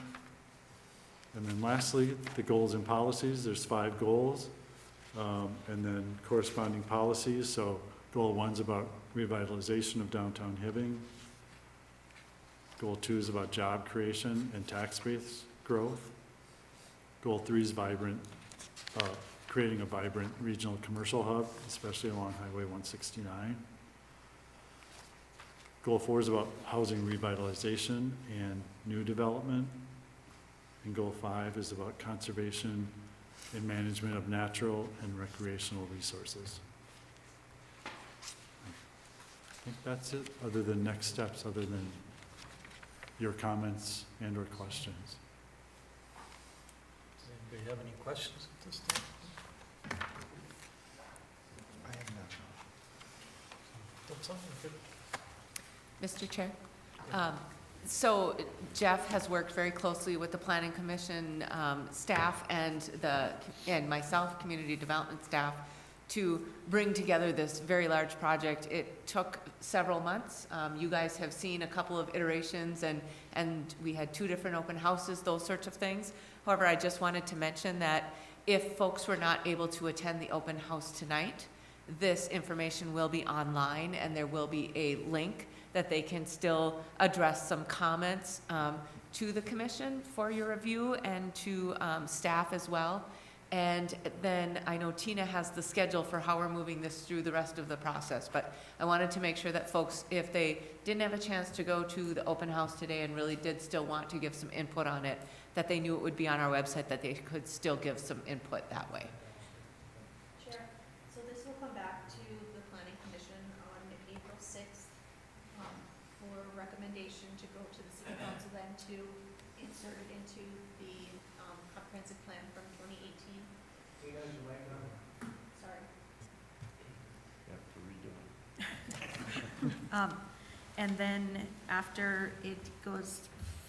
And then lastly, the goals and policies, there's 5 goals. And then corresponding policies, so goal 1's about revitalization of downtown Hibbing. Goal 2 is about job creation and tax base growth. Goal 3 is creating a vibrant regional commercial hub, especially along Highway 169. Goal 4 is about housing revitalization and new development. And goal 5 is about conservation and management of natural and recreational resources. I think that's it, other than next steps, other than your comments and or questions. Does anybody have any questions at this time? I have none. That's something good. Mr. Chair? So Jeff has worked very closely with the Planning Commission staff and myself, Community Development staff, to bring together this very large project. It took several months. You guys have seen a couple of iterations, and we had 2 different open houses, those sorts of things. However, I just wanted to mention that if folks were not able to attend the open house tonight, this information will be online, and there will be a link that they can still address some comments to the commission for your review and to staff as well. And then I know Tina has the schedule for how we're moving this through the rest of the process, but I wanted to make sure that folks, if they didn't have a chance to go to the open house today and really did still want to give some input on it, that they knew it would be on our website, that they could still give some input that way. Chair, so this will come back to the planning commission on April 6th for recommendation to go to the city council then to insert it into the comprehensive plan from 2018. Sorry. You have to redo it. And then after it goes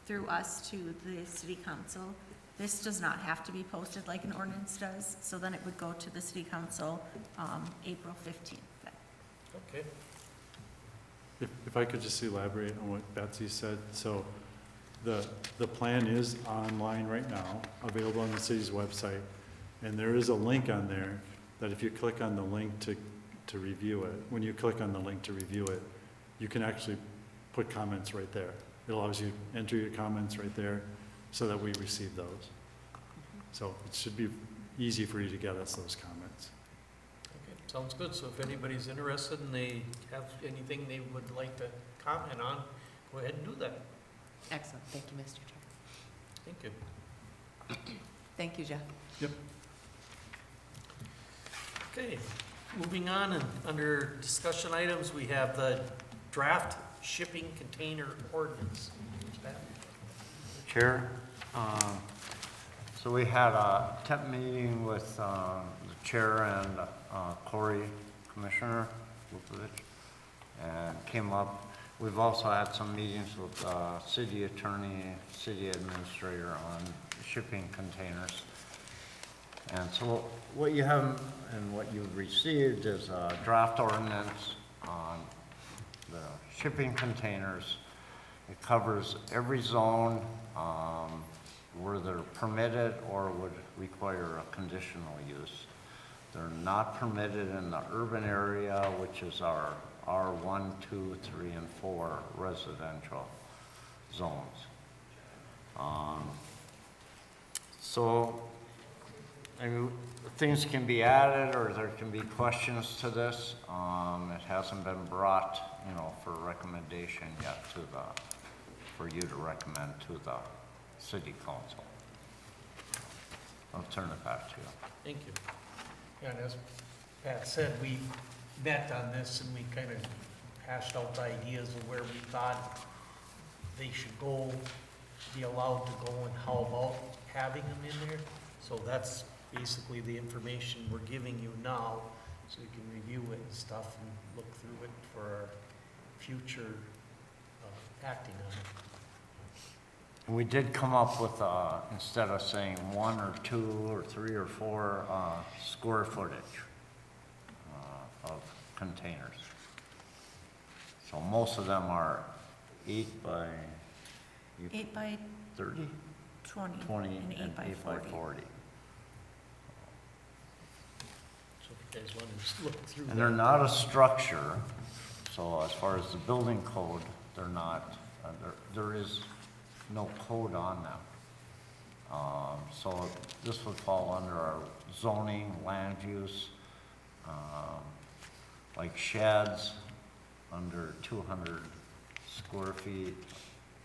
through us to the city council, this does not have to be posted like an ordinance does, so then it would go to the city council April 15th. Okay. If I could just elaborate on what Betsy said. So the plan is online right now, available on the city's website. And there is a link on there that if you click on the link to review it, when you click on the link to review it, you can actually put comments right there. It allows you to enter your comments right there so that we receive those. So it should be easy for you to get us those comments. Okay, sounds good. So if anybody's interested and they have anything they would like to comment on, go ahead and do that. Excellent. Thank you, Mr. Chair. Thank you. Thank you, Jeff. Yep. Okay, moving on, and under discussion items, we have the draft shipping container ordinance. Chair, so we had a temp meeting with the chair and Corey, Commissioner Lupovich, and came up. We've also had some meetings with city attorney, city administrator on shipping containers. And so what you have and what you've received is a draft ordinance on the shipping containers. It covers every zone where they're permitted or would require a conditional use. They're not permitted in the urban area, which is our R1, 2, 3, and 4 residential zones. So, I mean, things can be added or there can be questions to this. It hasn't been brought, for recommendation yet for you to recommend to the city council. I'll turn it back to you. Thank you. Yeah, and as Pat said, we met on this and we kind of hashed out the ideas of where we thought they should go. be allowed to go and how about having them in there. So that's basically the information we're giving you now, so you can review it and stuff and look through it for our future acting on it. And we did come up with, instead of saying 1 or 2 or 3 or 4, square footage of containers. So most of them are 8 by 8 by 30, 20, 20, and 8 by 40. 40. So if you guys want to just look through that. And they're not a structure, so as far as the building code, they're not, there is no code on them. So this would fall under our zoning, land use, like sheds under 200 square feet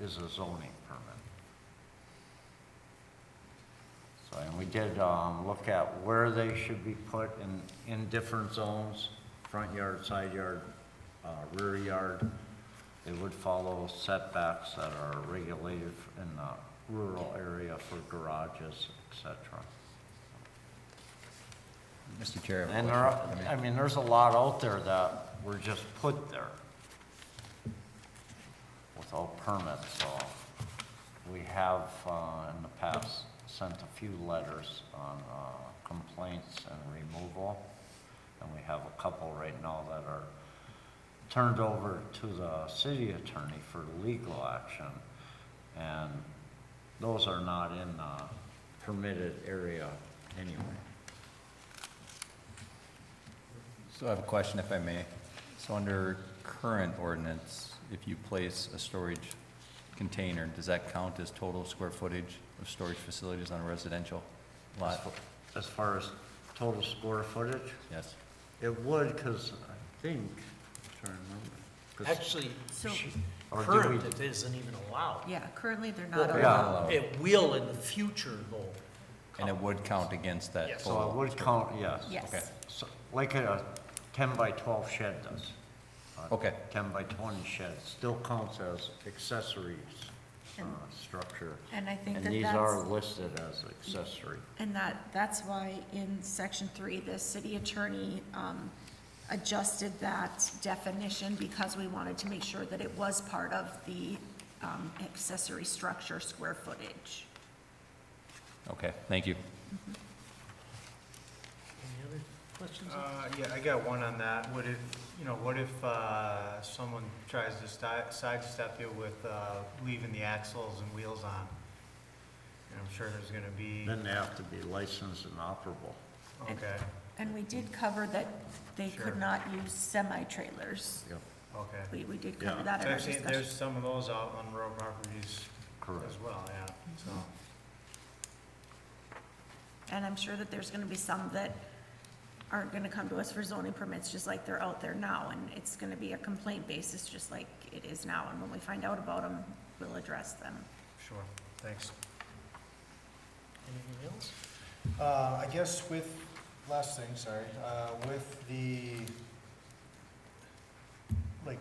is a zoning permit. So, and we did look at where they should be put in different zones, front yard, side yard, rear yard. They would follow setbacks that are regulated in the rural area for garages, et cetera. Mr. Chair. I have a And question. there are, I mean, there's a lot out there that were just put there without permits, so we have, in the past, sent a few letters on, complaints and removal, and we have a couple right now that are turned over to the city attorney for legal action, and those are not in the permitted area anyway. So I have a question, if I may. So under current ordinance, if you place a storage container, does that count as total square footage of storage facilities on a residential lot? As far as total square footage, Yes. it would, because I think, I'm trying to remember. 'Cause Actually, So, or did current, we- it isn't even allowed. yeah, currently they're not Well, allowed. Yeah. It will in the future though. And it would count against that Yes. So total? it would count, yes. Yes. Okay. So, like a 10 by 12 shed does. A Okay. 10 by 20 shed still counts as accessories, And- structure. And I think And that these are that's, listed as accessory. and that's why in section 3, the city attorney, adjusted that definition because we wanted to make sure that it was part of the, accessory structure square footage. Okay, thank you. Any other questions? Yeah, I got one on that. What if, what if, someone tries to sidestep you with, leaving the axles and wheels on? And I'm sure there's gonna be, Then they have to be licensed and operable. okay, And we did cover that they Sure. could not use semi-trailers. Yep. okay. We did Yeah. cover that in So our I've seen, discussion. there's some of those out on rural properties Correct. as well, yeah, so. And I'm sure that there's gonna be some that aren't gonna come to us for zoning permits, just like they're out there now, and it's gonna be a complaint basis, just like it is now, and when we find out about them, we'll address them. Sure, thanks. Anything else? I guess last thing, sorry, with the, like,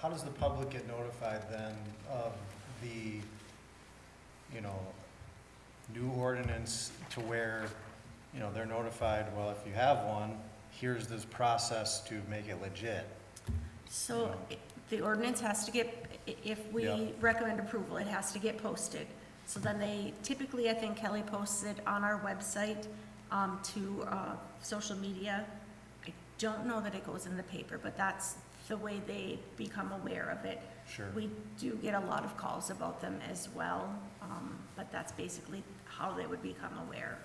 how does the public get notified then of the, new ordinance to where, they're notified, well, if you have one, here's this process to make it legit? So the ordinance has to get, if we Yeah. recommend approval, it has to get posted. So then they, typically, I think Kelly posts it on our website, to, social media. I don't know that it goes in the paper, but that's the way they become aware of it. Sure. We do get a lot of calls about them as well, but that's basically how they would become aware.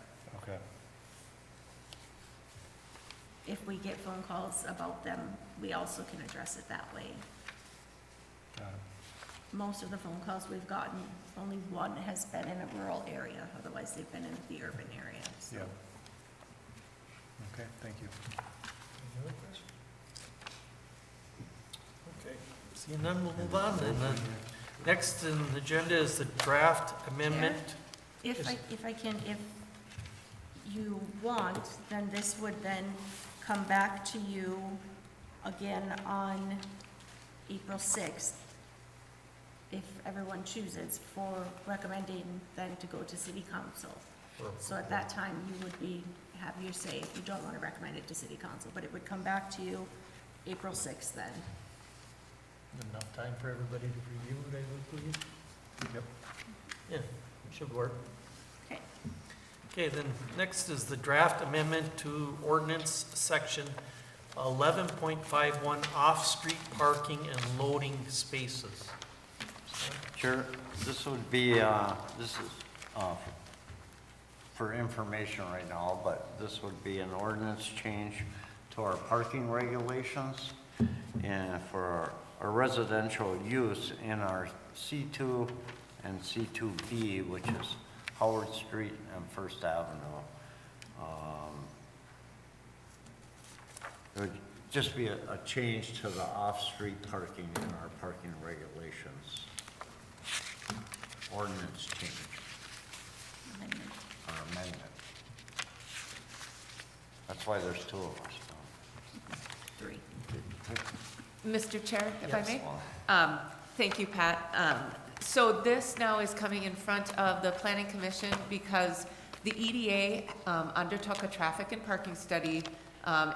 Okay, If we get phone calls about them, we also can address it that way. got it. Most of the phone calls we've gotten, only one has been in a rural area, otherwise they've been in the urban area, so. Yeah. Okay, thank you. Any other questions? Okay, seeing none, we'll move on then. Next on the agenda is the draft amendment. If I can, if you want, then this would then come back to you again on April 6th. if everyone chooses, for recommending then to go to city council. So at that time, you would have your say if you don't want to recommend it to city council, but it would come back to you April 6th then. Enough time for everybody to review it, I would believe? Yep. Yeah, should work. Okay. Okay, then next is the draft amendment to ordinance section 11.51 off-street parking and loading spaces. Chair, this would be, this is for information right now, but this would be an ordinance change to our parking regulations and for our residential use in our C2 and C2B, which is Howard Street and First Avenue. It would just be a change to the off-street parking in our parking regulations. Ordinance change, Amendment. or amendment. That's why there's two of us. 3. Mr. Chair, if I Yes. may? Thank you, Pat. So this now is coming in front of the Planning Commission because the EDA undertook a traffic and parking study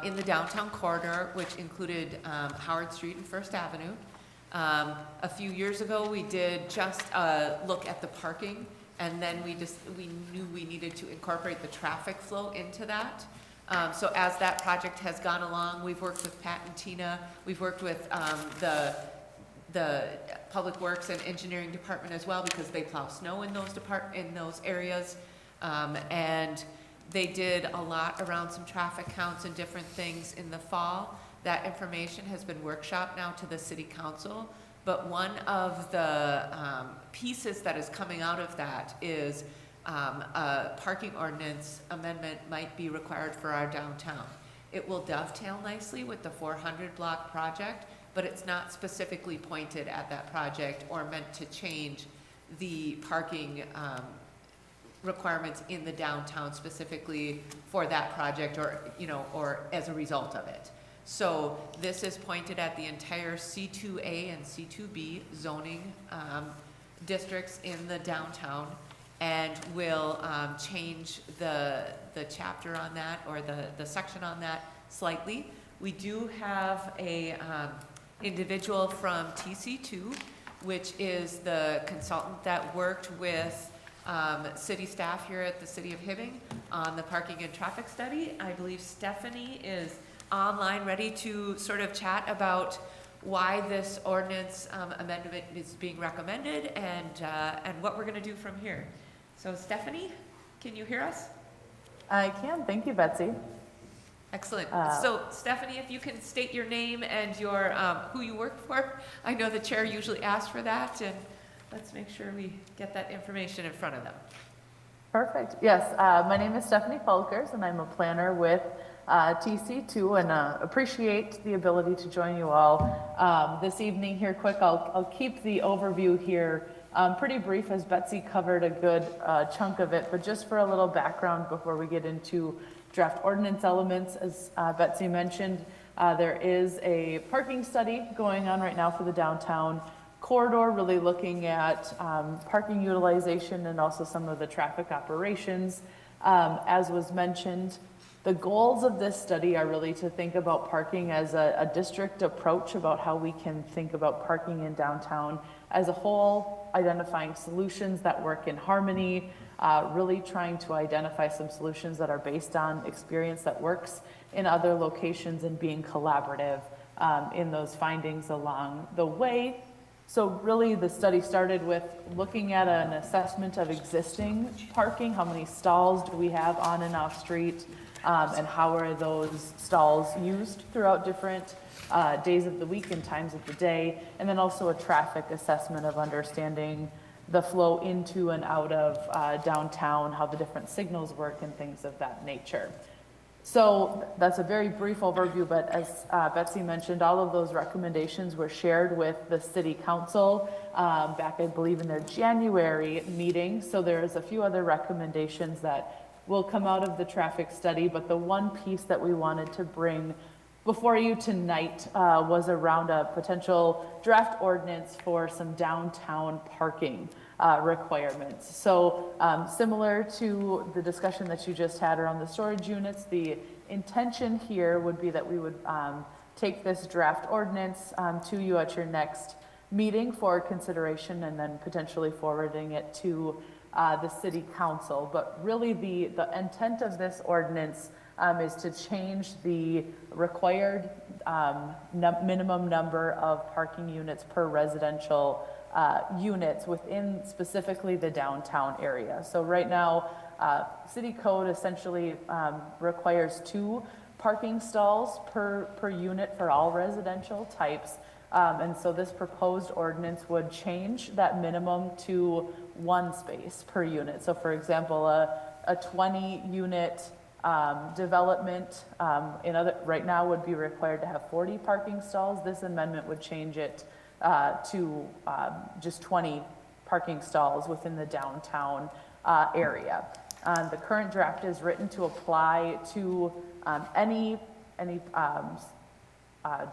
in the downtown corridor, which included Howard Street and First Avenue. A few years ago, we did just look at the parking, and then we knew we needed to incorporate the traffic flow into that. So as that project has gone along, we've worked with Pat and Tina, we've worked with the Public Works and Engineering Department as well, because they plow snow in those areas. And they did a lot around some traffic counts and different things in the fall. That information has been workshopped now to the city council, but one of the pieces that is coming out of that is a parking ordinance amendment might be required for our downtown. It will dovetail nicely with the 400 block project, but it's not specifically pointed at that project or meant to change the parking requirements in the downtown specifically for that project or, or as a result of it. So this is pointed at the entire C2A and C2B zoning districts in the downtown, and will change the chapter on that, or the section on that slightly. We do have a individual from TC2, which is the consultant that worked with city staff here at the city of Hibbing on the parking and traffic study. I believe Stephanie is online, ready to sort of chat about why this ordinance amendment is being recommended and what we're going to do from here. So Stephanie, can you hear us? I can. Thank you, Betsy. Excellent. So Stephanie, if you can state your name and your who you work for. I know the chair usually asks for that, and let's make sure we get that information in front of them. Perfect. Yes, my name is Stephanie Falkers, and I'm a planner with TC2, and appreciate the ability to join you all this evening here quick. I'll keep the overview here pretty brief, as Betsy covered a good chunk of it, but just for a little background before we get into draft ordinance elements, as Betsy mentioned, there is a parking study going on right now for the downtown corridor, really looking at parking utilization and also some of the traffic operations. As was mentioned, the goals of this study are really to think about parking as a district approach about how we can think about parking in downtown as a whole, identifying solutions that work in harmony, really trying to identify some solutions that are based on experience that works in other locations and being collaborative in those findings along the way. So really the study started with looking at an assessment of existing parking, how many stalls do we have on and off street, and how are those stalls used throughout different days of the week and times of the day, and then also a traffic assessment of understanding the flow into and out of downtown, how the different signals work and things of that nature. So that's a very brief overview, but as Betsy mentioned, all of those recommendations were shared with the city council back, I believe, in their January meeting. So there's a few other recommendations that will come out of the traffic study, but the one piece that we wanted to bring before you tonight was around a potential draft ordinance for some downtown parking requirements. So similar to the discussion that you just had around the storage units, the intention here would be that we would take this draft ordinance to you at your next meeting for consideration and then potentially forwarding it to the city council. But really the intent of this ordinance is to change the required minimum number of parking units per residential units within specifically the downtown area. So right now, city code essentially requires 2 parking stalls per unit for all residential types. And so this proposed ordinance would change that minimum to 1 space per unit. So for example, a 20-unit development right now would be required to have 40 parking stalls. This amendment would change it to just 20 parking stalls within the downtown area. The current draft is written to apply to any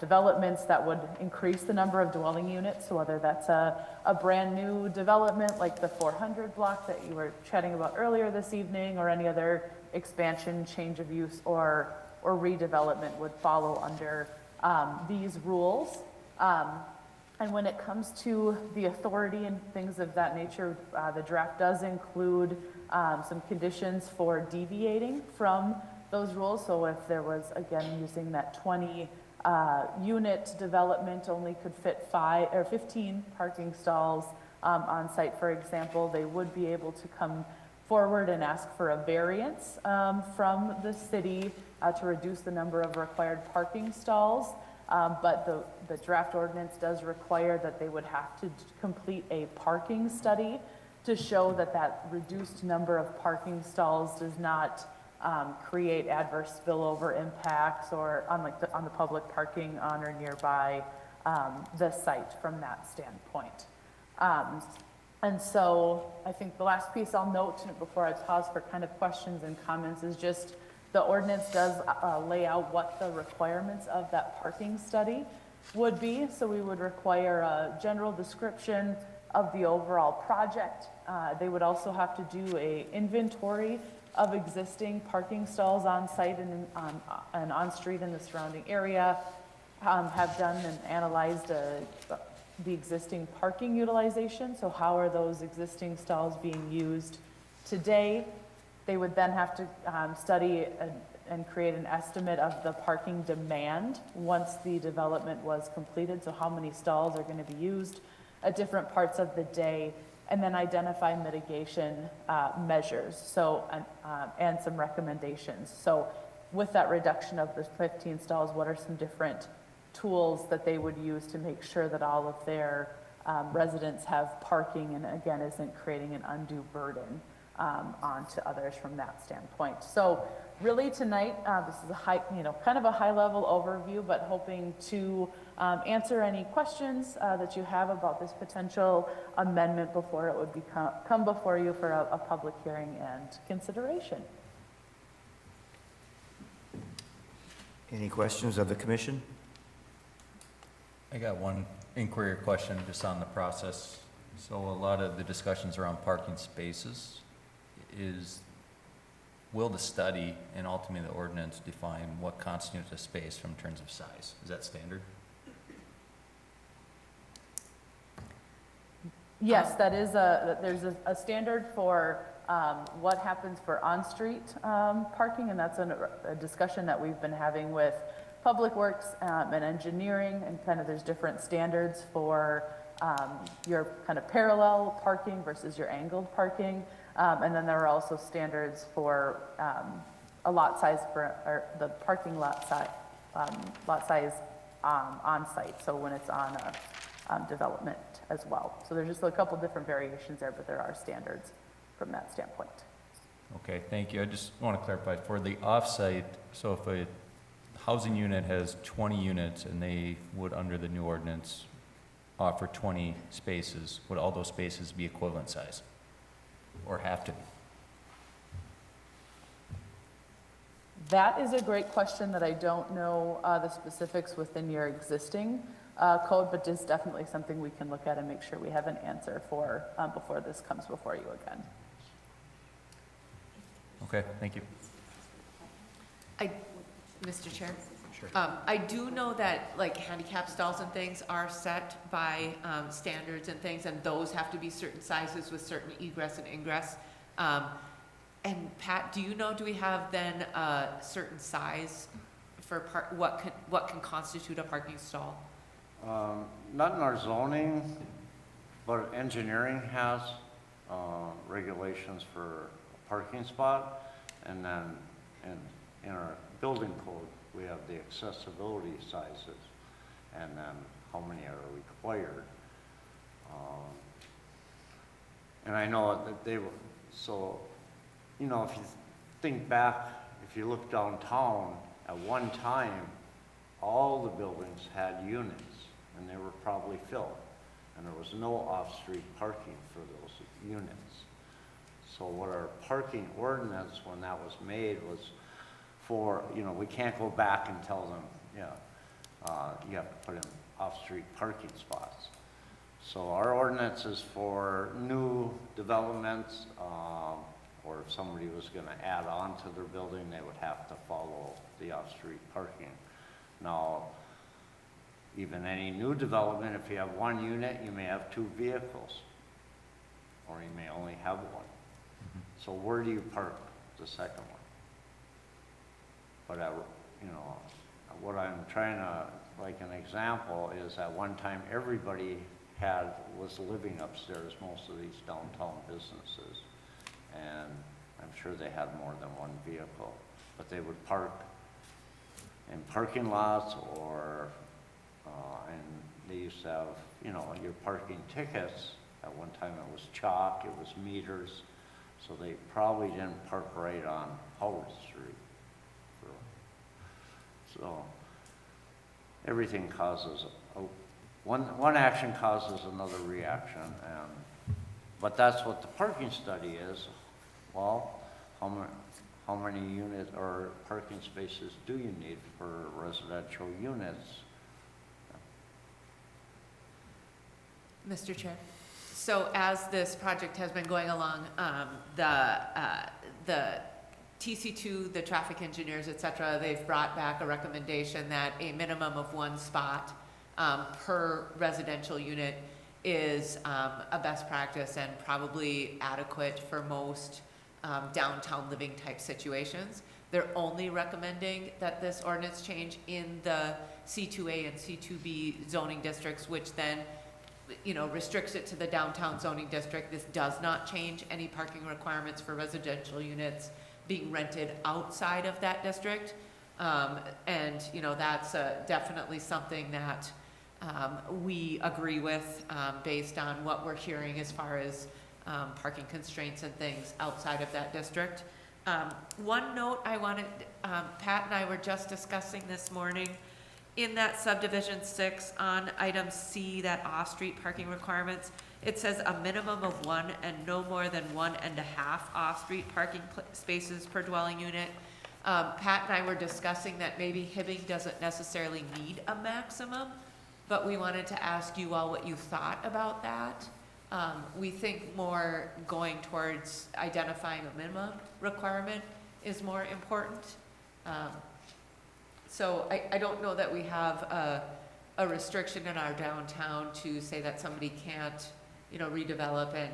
developments that would increase the number of dwelling units. So whether that's a brand new development like the 400 block that you were chatting about earlier this evening, or any other expansion, change of use, or redevelopment would follow under these rules. And when it comes to the authority and things of that nature, the draft does include some conditions for deviating from those rules. So if there was, again, using that 20 unit development only could fit 5 or 15 parking stalls on site, for example, they would be able to come forward and ask for a variance from the city to reduce the number of required parking stalls. But the draft ordinance does require that they would have to complete a parking study to show that that reduced number of parking stalls does not create adverse spillover impacts or on the public parking on or nearby the site from that standpoint. And so I think the last piece I'll note before I pause for kind of questions and comments is just the ordinance does lay out what the requirements of that parking study would be. So we would require a general description of the overall project. They would also have to do a inventory of existing parking stalls on site and on street in the surrounding area, have done and analyzed the existing parking utilization. So how are those existing stalls being used today? They would then have to study and create an estimate of the parking demand once the development was completed. So how many stalls are going to be used at different parts of the day, and then identify mitigation measures. So and some recommendations. So with that reduction of the 15 stalls, what are some different tools that they would use to make sure that all of their residents have parking and again isn't creating an undue burden onto others from that standpoint. So really tonight, this is kind of a high level overview, but hoping to answer any questions that you have about this potential amendment before it would come before you for a public hearing and consideration. Any questions of the commission? I got one inquiry or question just on the process. So a lot of the discussions around parking spaces will the study and ultimately the ordinance define what constitutes a space from terms of size? Is that standard? Yes, that is there's a standard for what happens for on-street parking, and that's a discussion that we've been having with Public Works and engineering, and kind of there's different standards for your kind of parallel parking versus your angled parking. And then there are also standards for a lot size for the parking lot size on site. So when it's on a development as well. So there's just a couple different variations there, but there are standards from that standpoint. Okay, thank you. I just want to clarify for the offsite. So if a housing unit has 20 units and they would, under the new ordinance, offer 20 spaces, would all those spaces be equivalent size? Or have to be? That is a great question that I don't know the specifics within your existing code, but is definitely something we can look at and make sure we have an answer for before this comes before you again. Okay, thank you. Mr. Chair? Sure. I do know that like handicap stalls and things are set by standards and things, and those have to be certain sizes with certain egress and ingress. And Pat, do you know, do we have then a certain size for what can constitute a parking stall? Not in our zoning, but engineering has regulations for a parking spot. And then in our building code, we have the accessibility sizes and then how many are required. And I know that they were, so, you know, if you think back, if you look downtown, at one time, all the buildings had units, and they were probably filled, and there was no off-street parking for those units. So what our parking ordinance, when that was made, was for, you know, we can't go back and tell them, yeah, you have to put in off-street parking spots. So our ordinance is for new developments, or if somebody was gonna add on to their building, they would have to follow the off-street parking. Now, even any new development, if you have one unit, you may have 2 vehicles, or you may only have one. So where do you park the second one? But, you know, what I'm trying to, like an example is at one time, everybody was living upstairs, most of these downtown businesses. And I'm sure they had more than one vehicle, but they would park in parking lots or, and they used to have, you know, your parking tickets. At one time it was chalk, it was meters, so they probably didn't park right on Howard Street. So everything causes, one action causes another reaction, and but that's what the parking study is. Well, how many units or parking spaces do you need for residential units? Mr. Chair. So as this project has been going along, the TC2, the traffic engineers, et cetera, they've brought back a recommendation that a minimum of 1 spot per residential unit is a best practice and probably adequate for most downtown living type situations. They're only recommending that this ordinance change in the C2A and C2B zoning districts, which then, you know, restricts it to the downtown zoning district. This does not change any parking requirements for residential units being rented outside of that district. And, you know, that's definitely something that we agree with based on what we're hearing as far as parking constraints and things outside of that district. One note I wanted, Pat and I were just discussing this morning, in that subdivision 6 on item C, that off-street parking requirements, it says a minimum of 1 and no more than 1.5 off-street parking spaces per dwelling unit. Pat and I were discussing that maybe Hibbing doesn't necessarily need a maximum, but we wanted to ask you all what you thought about that. We think more going towards identifying a minimum requirement is more important. So I don't know that we have a restriction in our downtown to say that somebody can't, you know, redevelop and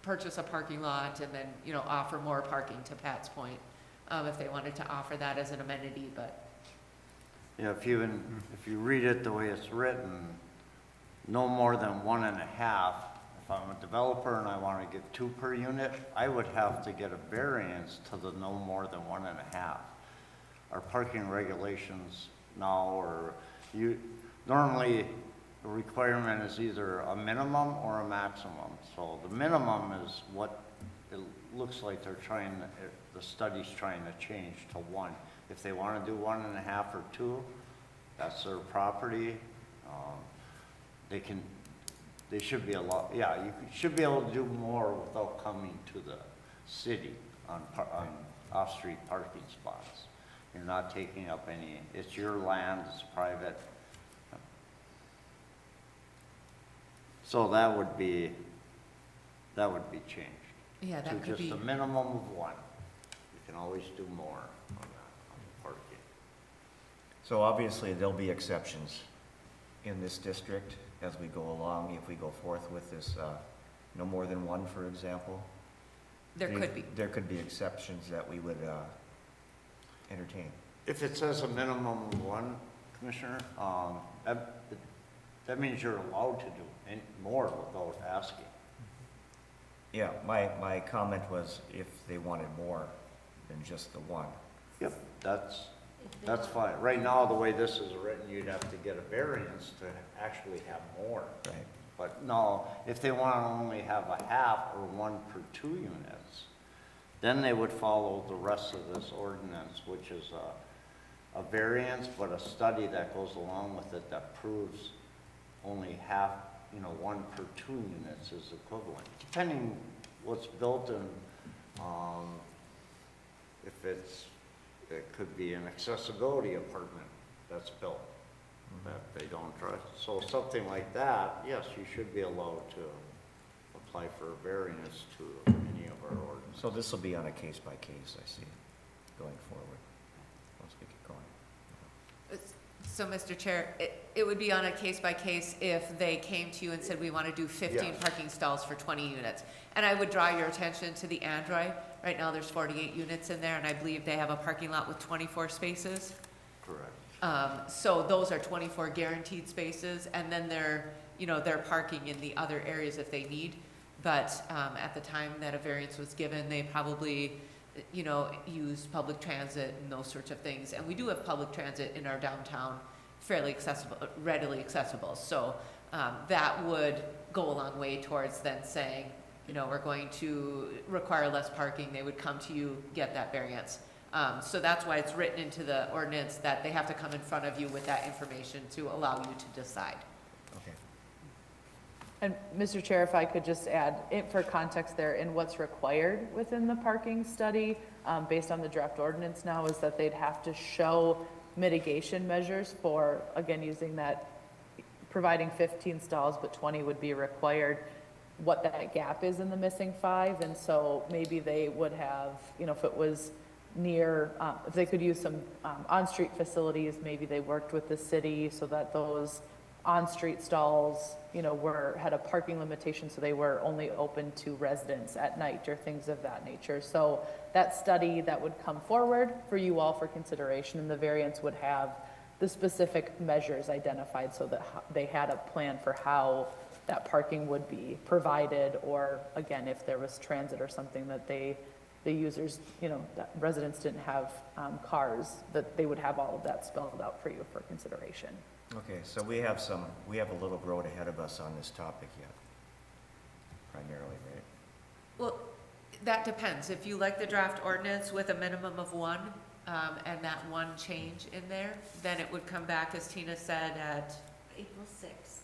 purchase a parking lot and then, you know, offer more parking, to Pat's point, if they wanted to offer that as an amenity, but. Yeah, if you read it the way it's written, no more than 1.5. If I'm a developer and I want to get 2 per unit, I would have to get a variance to the no more than 1.5. Our parking regulations now, or normally the requirement is either a minimum or a maximum. So the minimum is what it looks like the study's trying to change to 1. If they want to do 1.5 or 2, that's their property. They should be you should be able to do more without coming to the city on off-street parking spots. You're not taking up any, it's your land, it's private. So that would be changed. Yeah, that could To be, just a minimum of one. You can always do more on that, on parking. So obviously, there'll be exceptions in this district as we go along, if we go forth with this, no more than one, for example. there could be. There could be exceptions that we would entertain. If it says a minimum of one, Commissioner, that means you're allowed to do any more without asking. Yeah, my comment was if they wanted more than just the one. Yep, that's fine. Right now, the way this is written, you'd have to get a variance to actually have more. Right. But no, if they want to only have a half or 1 per 2 units, then they would follow the rest of this ordinance, which is a variance, but a study that goes along with it that proves only half, 1 per 2 units is equivalent, depending what's built and, if it could be an accessibility apartment that's built that they don't trust. So something like that, yes, you should be allowed to apply for a variance to any of our ordinances. So this will be on a case by case, I see, going forward, once we get going. So, Mr. Chair, it would be on a case-by-case if they came to you and said, we want to do 15 Yes. parking stalls for 20 units. And I would draw your attention to the Android. Right now, there's 48 units in there, and I believe they have a parking lot with 24 spaces. Correct. So those are 24 guaranteed spaces, and then they're parking in the other areas if they need. But at the time that a variance was given, they probably, used public transit and those sorts of things. And we do have public transit in our downtown, fairly accessible, readily accessible. So that would go a long way towards then saying, we're going to require less parking. They would come to you, get that variance. So that's why it's written into the ordinance that they have to come in front of you with that information to allow you to decide. Okay. And Mr. Chair, if I could just add, for context there, in what's required within the parking study, based on the draft ordinance now, is that they'd have to show mitigation measures for, again, using that, providing 15 stalls, but 20 would be required, what that gap is in the missing 5. And so maybe they would have, if it was near, if they could use some on-street facilities, maybe they worked with the city so that those on-street stalls, had a parking limitation, so they were only open to residents at night or things of that nature. So that study that would come forward for you all for consideration, and the variance would have the specific measures identified so that they had a plan for how that parking would be provided, or again, if there was transit or something that the users, that residents didn't have cars, that they would have all of that spelled out for you for consideration. Okay, so we have a little road ahead of us on this topic yet, primarily, right? Well, that depends. If you like the draft ordinance with a minimum of 1, and that one change in there, then it would come back, as Tina said, at April 6th.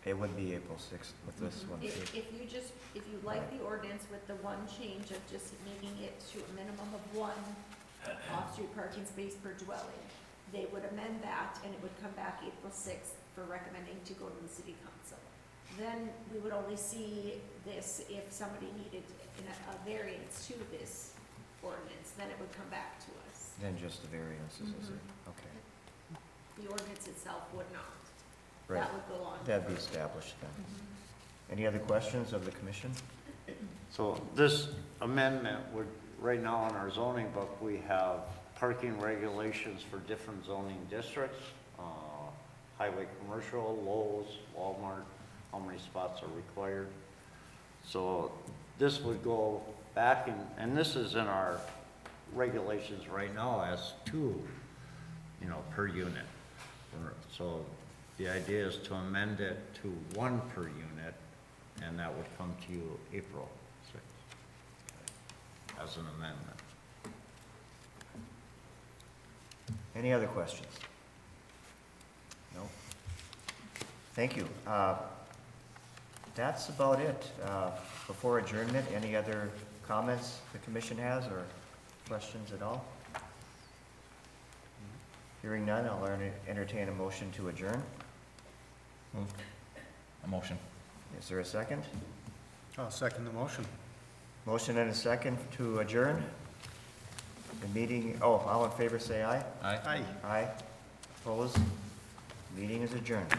It would be April 6th with this one, too. If you like the ordinance with the one change of just making it to a minimum of 1 off-street parking space per dwelling, they would amend that, and it would come back April 6th for recommending to go to the city council. Then we would only see this if somebody needed a variance to this ordinance, then it would come back to us. Then just the variances, is it? Okay. The ordinance itself would not. Right. That would go on. That'd be established then. Any other questions of the commission? So this amendment would, right now in our zoning book, we have parking regulations for different zoning districts, highway commercial, Lowe's, Walmart, how many spots are required. So this would go back and this is in our regulations right now as 2, per unit. So the idea is to amend it to 1 per unit, and that would come to you April 6th as an amendment. Any other questions? No? Thank you. That's about it. Before adjournment, any other comments the commission has, or questions at all? Hearing none, I'll entertain a motion to adjourn. Moved. A motion. Is there a second? I'll second the motion. Motion and a second to adjourn. The meeting, all in favor say aye. Aye. Aye. Aye. Opposed? Meeting is adjourned.